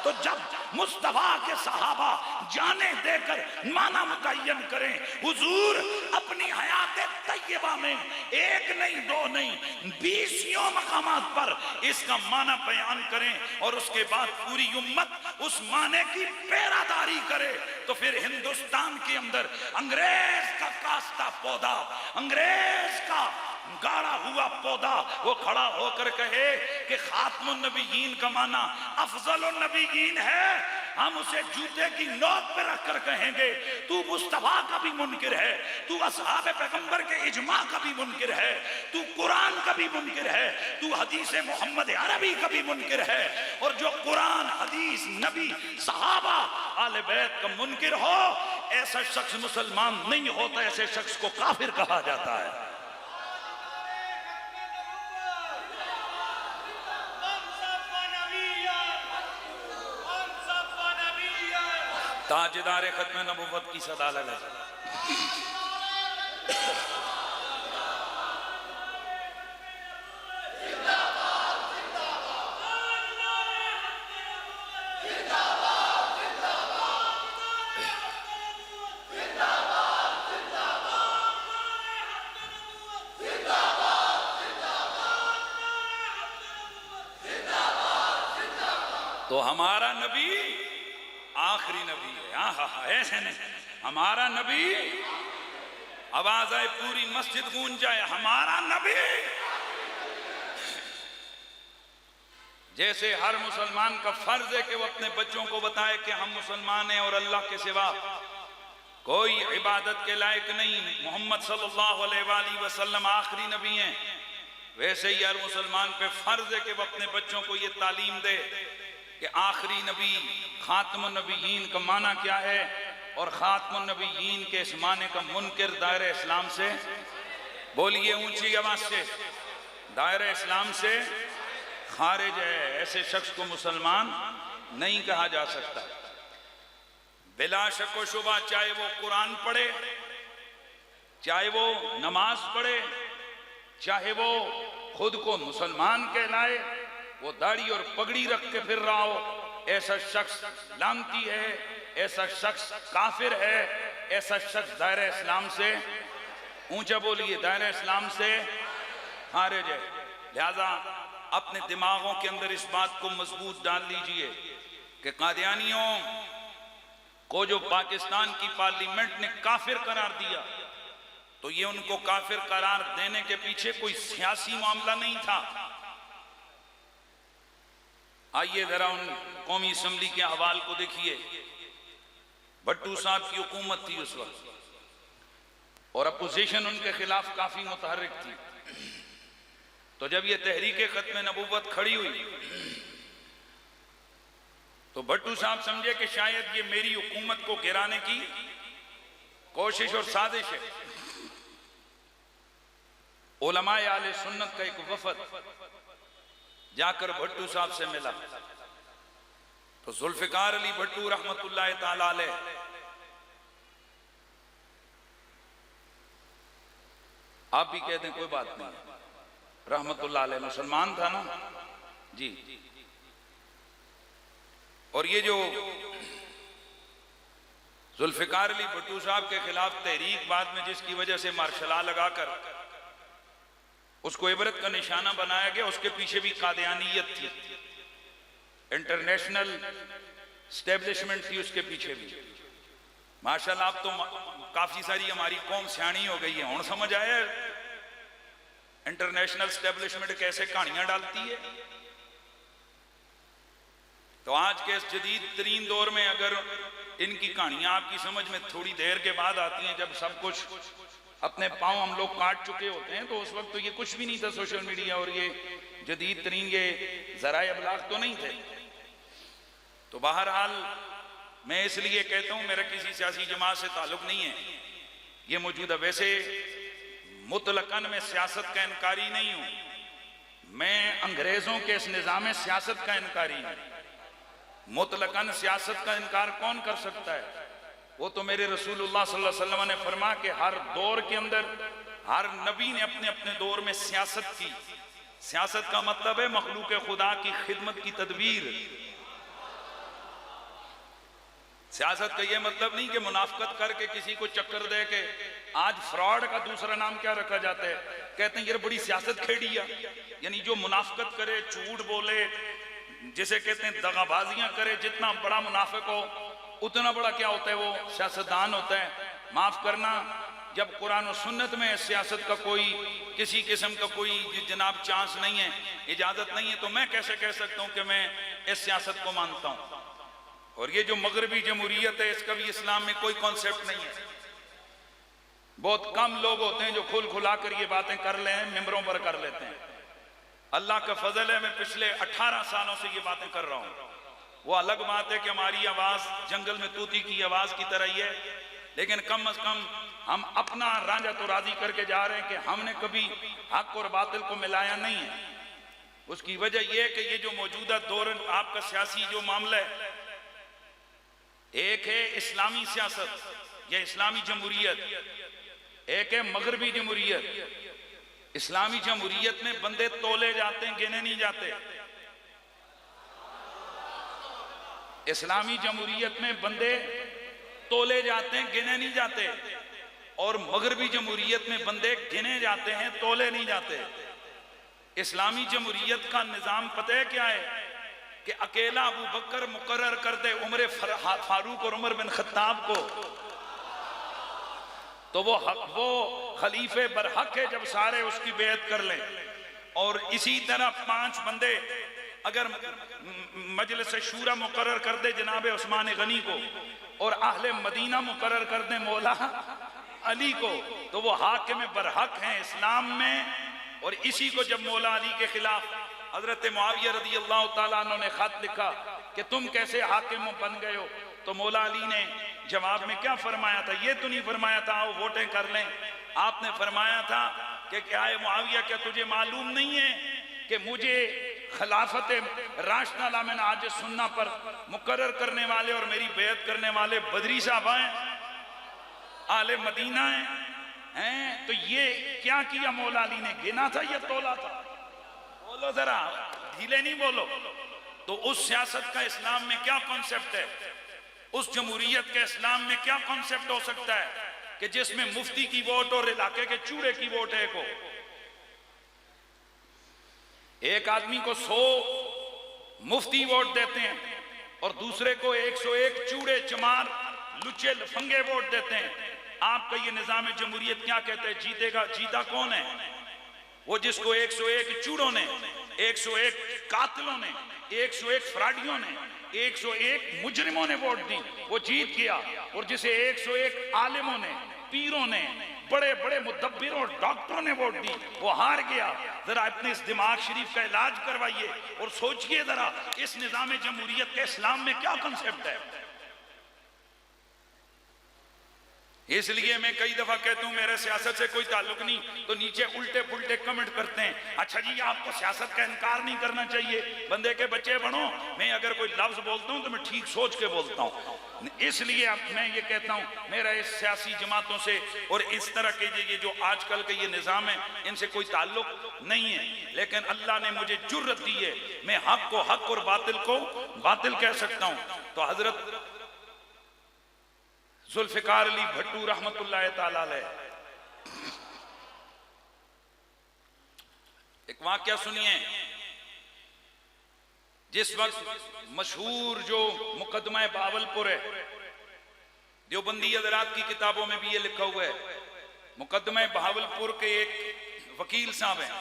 तो जब मुस्तफा के सहाबा जाने देकर माना मुतय्यन करें, हुजूर अपनी हयात तय्यबा में एक नहीं, दो नहीं, 20 मकामात पर इसका माना बयान करें और उसके बाद पूरी उम्मत उस माने की पैरादारी करे, तो फिर हिंदुस्तान के अंदर अंग्रेज का कास्ता पौधा, अंग्रेज का गाड़ा हुआ पौधा वो खड़ा होकर कहे कि खातमुन नबीयीन का माना अफजलुन नबीयीन है, हम उसे जूते की नोक पे रखकर कहेंगे तू मुस्तफा का भी मुनकिर है, तू असहाबे पैगंबर के इजमा का भी मुनकिर है, तू कुरान का भी मुनकिर है, तू हदीस मोहम्मद अरबी का भी मुनकिर है। और जो कुरान, हदीस, नबी, सहाबा, आले बैत का मुनकिर हो, ऐसा शख्स मुसलमान नहीं होता, ऐसे शख्स को काफिर कहा जाता है। ताजदार खत्म नबुव्वत की सदा लगा। तो हमारा नबी आखिरी नबी है। हाँ, ऐसे नहीं, हमारा नबी, आवाज आए पूरी मस्जिद गूंज जाए, हमारा नबी। जैसे हर मुसलमान का फर्ज है कि वो अपने बच्चों को बताए कि हम मुसलमान हैं और अल्लाह के सिवा कोई इबादत के लायक नहीं, मोहम्मद सल्लल्लाहु अलैहि वसल्लम आखिरी नबी हैं, वैसे ही हर मुसलमान पे फर्ज है कि वो अपने बच्चों को ये तालीम दे कि आखिरी नबी खातमुन नबीयीन का माना क्या है और खातमुन नबीयीन के इस माने का मुनकिर दायरे इस्लाम से, बोलिए ऊंची आवाज से, दायरे इस्लाम से खारिज है। ऐसे शख्स को मुसलमान नहीं कहा जा सकता। बिला शक व शुबा, चाहे वो कुरान पढ़े, चाहे वो नमाज पढ़े, चाहे वो खुद को मुसलमान कहलाए, वो दाढ़ी और पगड़ी रख के फिर रहा हो, ऐसा शख्स लानती है, ऐसा शख्स काफिर है, ऐसा शख्स दायरा इस्लाम से, ऊंचा बोलिए, दायरा इस्लाम से खारिज है। लिहाजा अपने दिमागों के अंदर इस बात को मजबूत डाल लीजिए कि कादियानियों को जो पाकिस्तान की पार्लियामेंट ने काफिर करार दिया, तो ये उनको काफिर करार देने के पीछे कोई सियासी मामला नहीं था। आइए जरा उन कौमी असम्बली के अहवाल को देखिए। भट्टू साहब की हुकूमत थी उस वक्त और अपोजिशन उनके खिलाफ काफी मुतहर्रिक थी। तो जब ये तहरीक खत्म नबुव्वत खड़ी हुई तो भट्टू साहब समझे कि शायद ये मेरी हुकूमत को गिराने की कोशिश और साजिश है। उलमाए आले सुन्नत का एक वफद जाकर भट्टू साहब से मिला तो जुल्फिकार अली भट्टू रहमतुल्लाह ताला अलैह आप भी कहते हैं कोई बात नहीं, रहमतुल्लाह अलैह मुसलमान था ना जी। और ये जो जुल्फिकार अली भट्टू साहब के खिलाफ तहरीक बाद में जिसकी वजह से मार्शल लॉ लगाकर उसको इबरत का निशाना बनाया गया, उसके पीछे भी कादियानियत थी, इंटरनेशनल स्टैब्लिशमेंट थी उसके पीछे भी। माशाल्लाह अब तो काफी सारी हमारी कौम सियाणी हो गई है, हुण समझ आया इंटरनेशनल स्टैब्लिशमेंट कैसे कहानियां डालती है। तो आज के इस जदीद तरीन दौर में अगर इनकी कहानियां आपकी समझ में थोड़ी देर के बाद आती हैं, जब सब कुछ अपने पांव हम लोग काट चुके होते हैं। तो उस वक्त तो ये कुछ भी नहीं था, सोशल मीडिया और ये जदीद तरीन ये ज़राए अबलाग तो नहीं थे। तो बहरहाल मैं इसलिए कहता हूं मेरा किसी सियासी जमात से ताल्लुक नहीं है, ये मौजूदा वैसे मुतलकन में सियासत का इनकारी नहीं हूं, मैं अंग्रेजों के इस निज़ाम सियासत का इनकारी हूं। मुतलकन सियासत का इनकार कौन कर सकता है? वो तो मेरे रसूलुल्लाह सल्लल्लाहु अलैहि वसल्लम ने फरमा के हर दौर के अंदर हर नबी ने अपने अपने दौर में सियासत की। सियासत का मतलब है मखलूक खुदा की खिदमत की तदबीर। सियासत का यह मतलब नहीं कि मुनाफकत करके किसी को चक्कर दे के, आज फ्रॉड का दूसरा नाम क्या रखा जाता है, कहते हैं ये बड़ी सियासत खेड़ी है, यानी जो मुनाफकत करे, झूठ बोले, जिसे कहते हैं दगाबाजियां करे, जितना बड़ा मुनाफिक हो उतना बड़ा क्या होता है, वो सियासतदान होता है। माफ करना, जब कुरान और सुन्नत में सियासत का कोई किसी किस्म का कोई जनाब चांस नहीं है, इजाजत नहीं है, तो मैं कैसे कह सकता हूं कि मैं इस सियासत को मानता हूं? और ये जो मगरबी जमहूरियत है, इसका भी इस्लाम में कोई कॉन्सेप्ट नहीं है। बहुत कम लोग होते हैं जो खुल खुला कर ये बातें कर ले, मिंबरों पर कर लेते हैं। अल्लाह का फजल है, मैं पिछले 18 सालों से ये बातें कर रहा हूं। वो अलग बात है कि हमारी आवाज जंगल में तूती की आवाज की तरह ही है, लेकिन कम से कम हम अपना रांझा तो राजी करके जा रहे हैं कि हमने कभी हक और बातिल को मिलाया नहीं है। उसकी वजह यह है कि ये जो मौजूदा दौर आपका सियासी जो मामला है, एक है इस्लामी सियासत या इस्लामी जमहूरियत, एक है मगरबी जमहूरियत। इस्लामी जमहूरियत में बंदे तोले जाते हैं, गिने नहीं जाते। इस्लामी जमहूरियत में बंदे तोले जाते हैं, गिने नहीं जाते। और मगरबी जमहूरियत में बंदे गिने जाते हैं, तोले नहीं जाते। इस्लामी जमहूरियत का निजाम पता है क्या है कि अकेला अबू बकर मुकर्रर कर दे उमर फारूक और उमर बिन खत्ताब को, तो वो खलीफे बरहक है जब सारे उसकी बेअत कर लें। और इसी तरह 5 बंदे अगर मजलिस शूरा मुकर्रर कर दे जनाब उस्मान गनी को, और अहले मदीना मुकर्रर कर दे मौला अली को, तो वो हाकिम बरहक हैं इस्लाम में। और इसी को जब मौला अली के खिलाफ हजरत मुआविया रदी अल्लाह ताला अन्हु ने खत लिखा कि तुम कैसे हाकिम बन गए हो, तो मौला अली ने जवाब में क्या फरमाया था? ये तो नहीं फरमाया था आओ वोटें कर लें। आपने फरमाया था कि क्या है मुआविया, क्या तुझे मालूम नहीं है कि मुझे खिलाफत राशदा में आज सुन्ना पर मुकर्रर करने वाले और मेरी बेअत करने वाले बदरी साहब हैं, आले मदीना हैं। तो ये क्या किया मौला अली ने? गिना था या तोला था? बोलो जरा, ढीले नहीं बोलो। तो उस सियासत का इस्लाम में क्या कॉन्सेप्ट है? उस जमहूरियत के इस्लाम में क्या कॉन्सेप्ट हो सकता है कि जिसमें मुफ्ती की वोट और इलाके के चूड़े की वोट है को? एक आदमी को 100 मुफ्ती वोट देते हैं और दूसरे को 101 चूड़े चमार लुच्चे लफंगे वोट देते हैं। आपका ये निजाम जमहूरियत क्या कहते हैं? जीतेगा, जीता कौन है? वो जिसको 101 चूड़ों ने, 101 कातिलों ने, 101 फ्राडियों ने, 101 मुजरिमों ने वोट दी, वो जीत गया। और जिसे 101 आलिमों ने, पीरों ने, बड़े बड़े मुदब्बिरों और डॉक्टरों ने वोट दी, वो हार गया। जरा अपने इस दिमाग शरीफ का इलाज करवाइए और सोचिए जरा इस निजाम जमहूरियत के इस्लाम में क्या कंसेप्ट है। इसलिए मैं कई दफा कहता हूं मेरे सियासत से कोई ताल्लुक नहीं, तो नीचे उल्टे पुल्टे कमेंट करते हैं, अच्छा जी आपको सियासत का इनकार नहीं करना चाहिए, बंदे के बच्चे बनो। मैं अगर कोई लफ्ज बोलता हूं तो मैं ठीक सोच के बोलता हूं। इसलिए मैं ये कहता हूं मेरा इस सियासी जमातों से और इस तरह के ये जो आजकल के ये निज़ाम है इनसे कोई ताल्लुक नहीं है। लेकिन अल्लाह ने मुझे जुर्रत दी है, मैं हक को हक और बातिल को बातिल कह सकता हूं। तो हजरत जुल्फिकार अली भट्टू रहमतुल्लाह ताला अलैह एक वाकया सुनिए। जिस वक्त मशहूर जो मुकदमा बावलपुर है, देवबंदी हज़रात की किताबों में भी ये लिखा हुआ है, मुकदमा बहावलपुर के एक वकील साहब हैं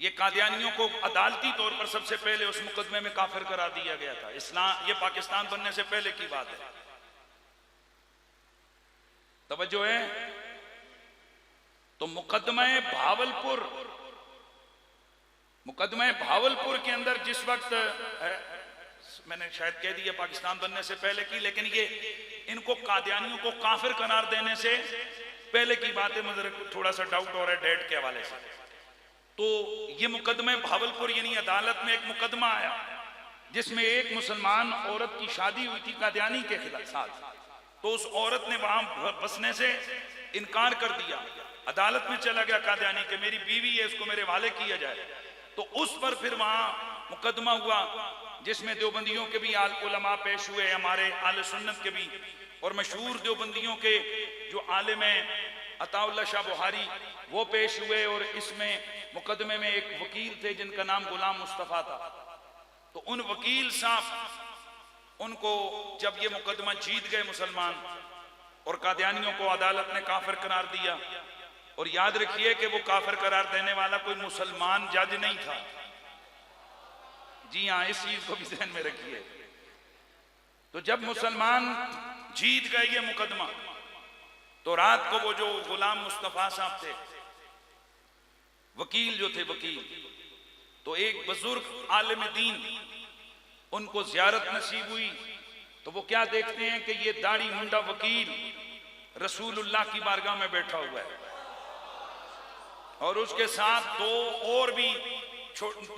ये कादियानियों को अदालती तौर पर सबसे पहले उस मुकदमे में काफिर करार दिया गया था। इस्लाम, ये पाकिस्तान बनने से पहले की बात है, तवज्जो है। तो मुकदमा भावलपुर के अंदर जिस वक्त, मैंने शायद कह दिया पाकिस्तान बनने से पहले की, लेकिन ये इनको कादियानियों को काफिर करार देने से पहले की बात है, मुझे थोड़ा सा डाउट हो रहा है डेट के हवाले से। तो ये मुकदमा भावलपुर यानी अदालत में एक मुकदमा आया जिसमें एक मुसलमान औरत की शादी हुई थी कादियानी के साथ। तो उस औरत ने वहां बसने से इनकार कर दिया, अदालत में चला गया कादियानी के मेरी बीवी है, इसको मेरे हवाले किया जाए। तो उस पर फिर वहां मुकदमा हुआ जिसमें देवबंदियों के भी उलमा पेश हुए, हमारे आले सुन्नत के भी, और मशहूर देवबंदियों के जो आलिम हैं अताउल्लाह शाह बुहारी वो पेश हुए। और इसमें मुकदमे में एक वकील थे जिनका नाम गुलाम मुस्तफा था। तो उन वकील साहब उनको जब ये मुकदमा जीत गए मुसलमान और कादियानियों को अदालत ने काफिर करार दिया, और याद रखिए कि वो काफिर करार देने वाला कोई मुसलमान जज नहीं था, जी हाँ, इस चीज को भी ध्यान में रखिए। तो जब मुसलमान जीत गए ये मुकदमा, तो रात को वो जो गुलाम मुस्तफा साहब थे, वकील जो थे वकील, तो एक बुजुर्ग आलिम दीन उनको ज़ियारत नसीब हुई। तो वो क्या देखते हैं कि ये दाढ़ी मुंडा वकील रसूलुल्लाह की बारगाह में बैठा हुआ है, और उसके साथ दो और भी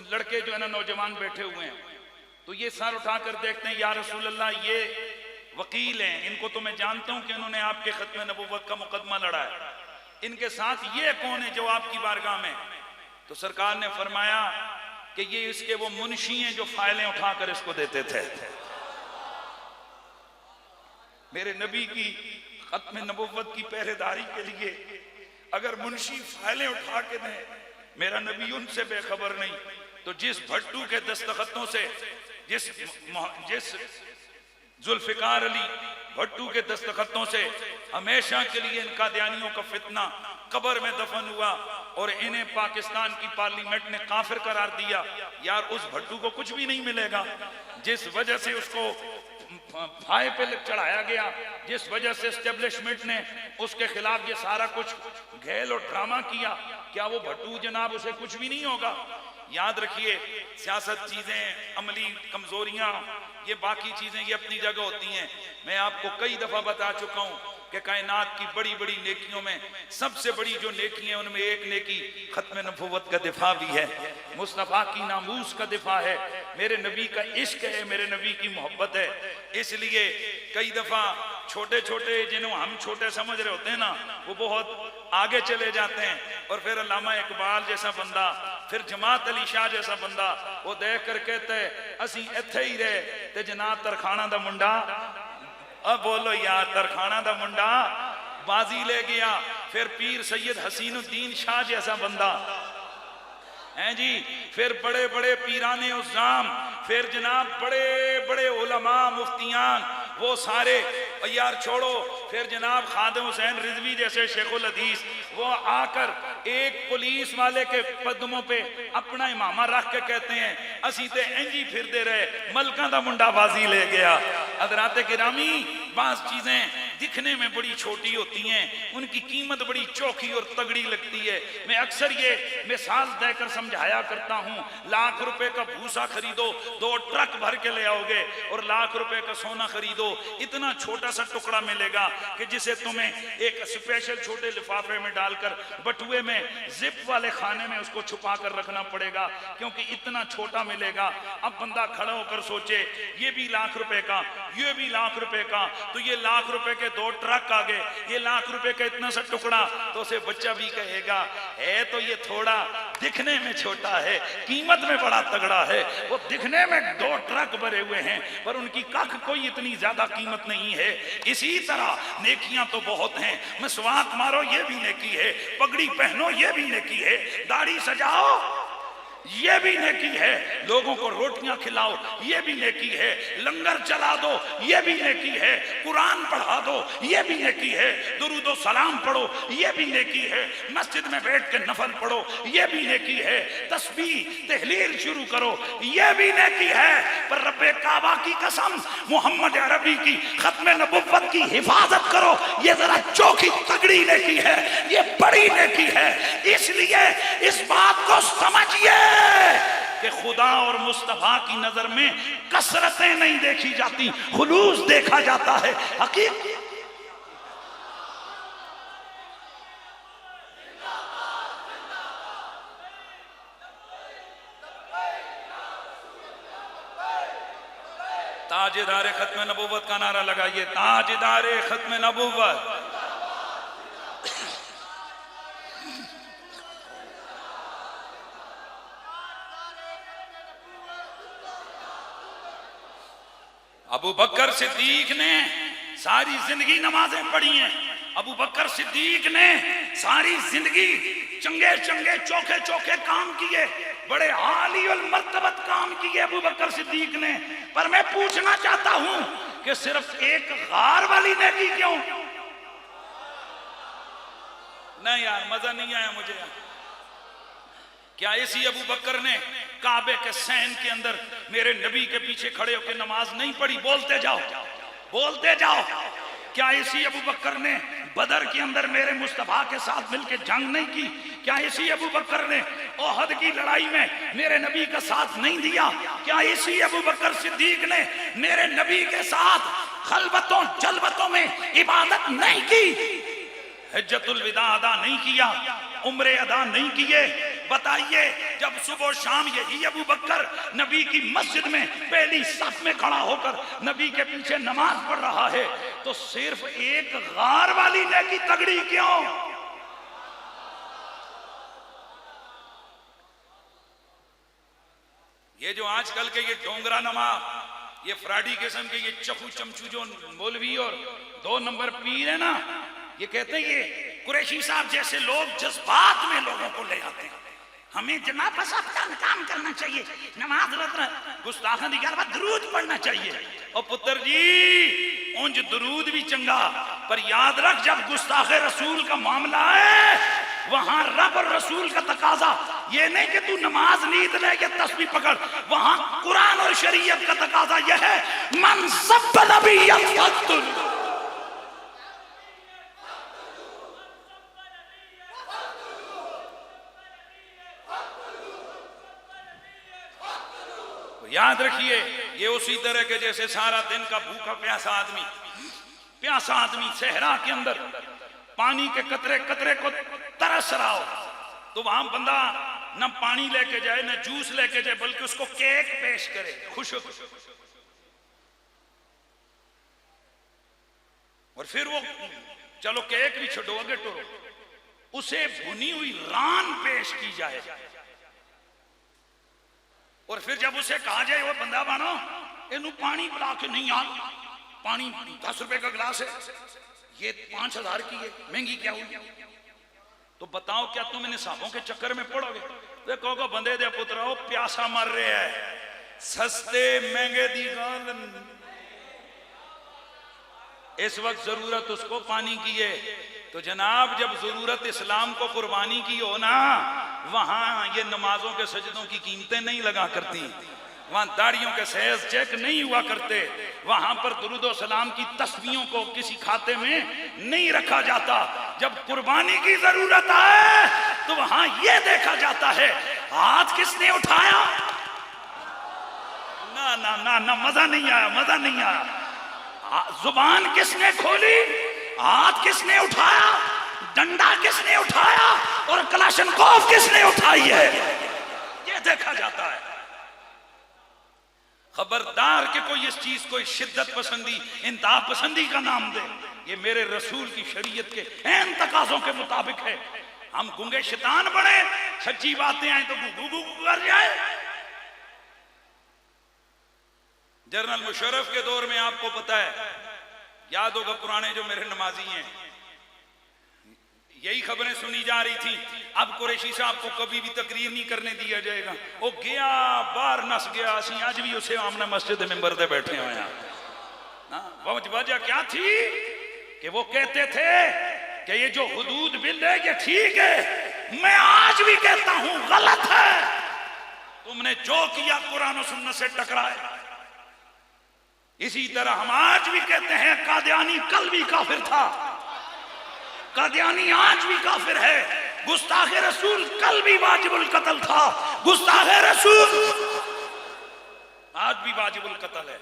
लड़के जो है ना नौजवान बैठे हुए हैं। तो ये सर उठाकर देखते हैं, या रसूलुल्लाह ये वकील हैं, इनको तो मैं जानता हूं कि इन्होंने आपके खत्म नबुव्वत का मुकदमा लड़ा है, इनके साथ ये कौन है जो आपकी बारगाह में? तो सरकार ने फरमाया कि ये इसके वो मुंशी हैं जो फाइलें उठाकर इसको देते थे। मेरे नबी की खत्म नबुव्वत की पहरेदारी के लिए अगर मुंशी फाइलें उठा के दें, मेरा नबी उनसे बेखबर नहीं। तो जिस भट्टू के दस्तखतों से, जिस जुल्फिकार अली भट्टू के दस्तखतों से हमेशा के लिए इन कादियानियों का फितना कब्र में दफन हुआ और इन्हें पाकिस्तान की पार्लियामेंट ने काफिर करार दिया, यार उस भट्टू को कुछ भी नहीं मिलेगा। जिस वजह से उसको फाहे पे चढ़ाया गया, जिस वजह से एस्टेब्लिशमेंट ने उसके खिलाफ ये सारा कुछ घेल और ड्रामा किया, क्या वो भट्टू जनाब उसे कुछ भी नहीं होगा? याद रखिए, सियासत चीजें, अमली कमजोरियां, ये बाकी चीजें ये अपनी जगह होती हैं। मैं आपको कई दफा बता चुका हूं कि कायनात की बड़ी बड़ी नेकियों में सबसे बड़ी जो नेकी है उनमें एक नेकी खत्म नबुव्वत का दिफा भी है, मुस्तफा की नामूस का दिफा है, मेरे नबी का इश्क है, मेरे नबी की मोहब्बत है। इसलिए कई दफा छोटे छोटे जिन्हों हम छोटे समझ रहे होते हैं ना, वो बहुत आगे चले जाते हैं, और फिर अल्लामा इकबाल जैसा बंदा, फिर जमात अली शाह जैसा बंदा वो देख कर कहते है असी इत्थे ही रहे ते जनाब तरखाना दा मुंडा, अब बोलो यार, तरखाना दा मुंडा बाजी ले गया। फिर पीर सैयद हसीनुद्दीन शाह जैसा बंदा हैं जी, फिर बड़े बड़े पीराने उज़्ज़ाम, फिर जनाब बड़े बड़े उलमा मुफ्तियान, वो सारे यार छोड़ो, फिर जनाब खादिम हुसैन रिजवी जैसे शेखुल हदीस, वो आकर एक पुलिस वाले के कदमों पे अपना इमामा रख के कहते हैं असी ते इंजी फिरदे रहे, मलका दा मुंडा बाजी ले गया। हज़रात गिरामी, बाज़ चीजें दिखने में बड़ी छोटी होती हैं, उनकी कीमत बड़ी चौखी और तगड़ी लगती है। मैं अक्सर ये मिसाल देकर समझाया करता हूँ, लाख रुपए का भूसा खरीदो, 2 ट्रक भर के ले आओगे, और लाख रुपए का सोना खरीदो, इतना छोटा सा टुकड़ा मिलेगा कि जिसे तुम्हें एक स्पेशल छोटे लिफाफे में डालकर बटुए में जिप वाले खाने में उसको छुपा कर रखना पड़ेगा, क्योंकि इतना छोटा मिलेगा। अब बंदा खड़ा होकर सोचे ये भी लाख रुपए का, ये भी लाख रुपए का, तो ये लाख रुपए के 2 ट्रक आ गए, ये लाख रुपए का इतना सा टुकड़ा, तो उसे बच्चा भी कहेगा है तो ये थोड़ा दिखने में छोटा है, कीमत में बड़ा तगड़ा है। वो दिखने में 2 ट्रक भरे हुए हैं, पर उनकी कख कोई इतनी ज्यादा कीमत नहीं है। इसी तरह नेकियां तो बहुत हैं, मिसवाक मारो ये भी नेकी है, पगड़ी पहनो ये भी नेकी है, दाढ़ी सजाओ ये भी नेकी है। लोगों को रोटियां खिलाओ, ये भी नेकी है। लंगर चला दो, ये भी नेकी है। कुरान पढ़ा दो, ये भी नेकी है। दुरूद सलाम पढ़ो, ये भी नेकी है। मस्जिद में बैठ के नफल पढ़ो, ये भी नेकी है। तस्बीह तहलील शुरू करो, ये भी नेकी है। पर रब्बे काबा की कसम, मोहम्मद अरबी की खत्म नबुव्वत की हिफाजत करो, ये जरा चौकी तगड़ी नेकी है, ये बड़ी नेकी है। इसलिए इस बात को समझिए कि खुदा और मुस्तफा की नजर में कसरतें नहीं देखी जाती, खुलूस देखा जाता है। हकीकत ताजदार खत्म नबूवत का नारा लगाइए, ताजदार खत्म नबूवत। अबू बकर सिद्दीक ने सारी जिंदगी नमाजें पढ़ी हैं। अबू बकर सिद्दीक ने सारी जिंदगी चंगे चंगे चौखे चौखे काम किए, बड़े आली और मर्तबत काम किए अबू बकर सिद्दीक ने। पर मैं पूछना चाहता हूं कि सिर्फ एक गार वाली नेकी क्यों? नहीं यार, मजा नहीं आया मुझे। क्या इसी अबू बकर ने काबे के सहन के अंदर मेरे नबी के पीछे खड़े होकर नमाज नहीं पढ़ी? बोलते जाओ, बोलते जाओ। क्या इसी अबू बकर ने बदर के अंदर मेरे मुस्तफा के साथ मिलकर जंग नहीं की? क्या इसी अबू बकर ने ओहद की लड़ाई में मेरे नबी का साथ नहीं दिया? क्या इसी अबू बकर सिद्दीक ने मेरे नबी के साथ खलबतों जलबतों में इबादत नहीं की? हज्जतुल विदा अदा नहीं किया, उम्रे अदा नहीं किए? बताइए, जब सुबह शाम यही अबू बकर नबी की मस्जिद में पहली सफ में खड़ा होकर नबी के पीछे नमाज पढ़ रहा है, तो सिर्फ एक गार वाली नेकी तगड़ी क्यों? ये जो आजकल के ये डोंगरा नमा, ये फ्राडी किस्म के ये चखू चमचू जो मौलवी और 2 नंबर पीर है ना, ये कहते हैं ये कुरैशी साहब जैसे लोग जज्बात में लोगों को ले आते हैं। हमें जनाब साहब का काम करना चाहिए, नमाज गुस्ताखा दी गल दरूद पढ़ना चाहिए। और पुत्र जी, उंज दरूद भी चंगा, पर याद रख जब गुस्ताखे रसूल का मामला है, वहां रब और रसूल का तकाजा ये नहीं कि तू नमाज नींद ले या तस्बीह पकड़, वहां कुरान और शरीयत का तकाजा यह है, मन सब नबी याद रखिए। ये उसी तरह के जैसे सारा दिन का भूखा प्यासा आदमी सहरा के अंदर पानी के कतरे कतरे को तरस रहा हो, तो वहां बंदा न पानी लेके जाए न जूस लेके जाए, बल्कि उसको केक पेश करे खुश हो, और फिर वो चलो केक भी छोड़ो आगे टोरो, उसे भुनी हुई रान पेश की जाए, और फिर जब उसे कहा जाए वो बंदा बनो इनू पानी पिला के, नहीं यार पानी 10 रुपए का गिलास है, ये 5000 की है, महंगी क्या हुई? तो बताओ क्या तुम इन हिसाबों के चक्कर में पड़ोगे? तो कहोगे बंदे दे पुत्रा प्यासा मर रहे है, सस्ते महंगे दी गाल, इस वक्त जरूरत उसको पानी की है। तो जनाब जब जरूरत इस्लाम को कुर्बानी की हो ना, वहां ये नमाजों के सजदों की कीमतें नहीं लगा करती, वहां दाढ़ियों के सहज चेक नहीं हुआ करते, वहां पर दुरूद और सलाम की तस्बीहों को किसी खाते में नहीं रखा जाता। जब कुर्बानी की जरूरत आए तो वहां यह देखा जाता है हाथ किसने उठाया। ना ना ना ना, मजा नहीं आया, मजा नहीं आया। जुबान किसने खोली, हाथ किसने उठाया, डंडा किसने उठाया और कलाशनकोव किसने उठाई है, ये देखा जाता है। खबरदार कि कोई इस चीज को शिद्दत पसंदी इंतहा पसंदी का नाम दे, ये मेरे रसूल की शरीयत के ऐन तकाजों के मुताबिक है। हम गुंगे शैतान बने, सच्ची बातें आए तो गुगु कर जाए। जनरल मुशर्रफ के दौर में आपको पता है, याद होगा पुराने जो मेरे नमाजी हैं, यही खबरें सुनी जा रही थी। अब कुरैशी साहब को कभी भी तकरीर नहीं करने दिया जाएगा। वो गया बाहर नस गया, असी अज भी उसे आमने मस्जिद मेंबर दे बैठे हुए हैं। वजह क्या थी कि वो कहते थे कि ये जो हुदूद बिल है ये ठीक है। मैं आज भी कहता हूं गलत है। तुमने जो किया कुरान और सुन्नत से टकराए। इसी तरह हम आज भी कहते हैं कादियानी कल भी काफिर था, कादियानी आज भी काफिर है। गुस्ताखे रसूल कल भी वाजिबुल कत्ल था, गुस्ताखे रसूल आज भी वाजिबुल कत्ल है।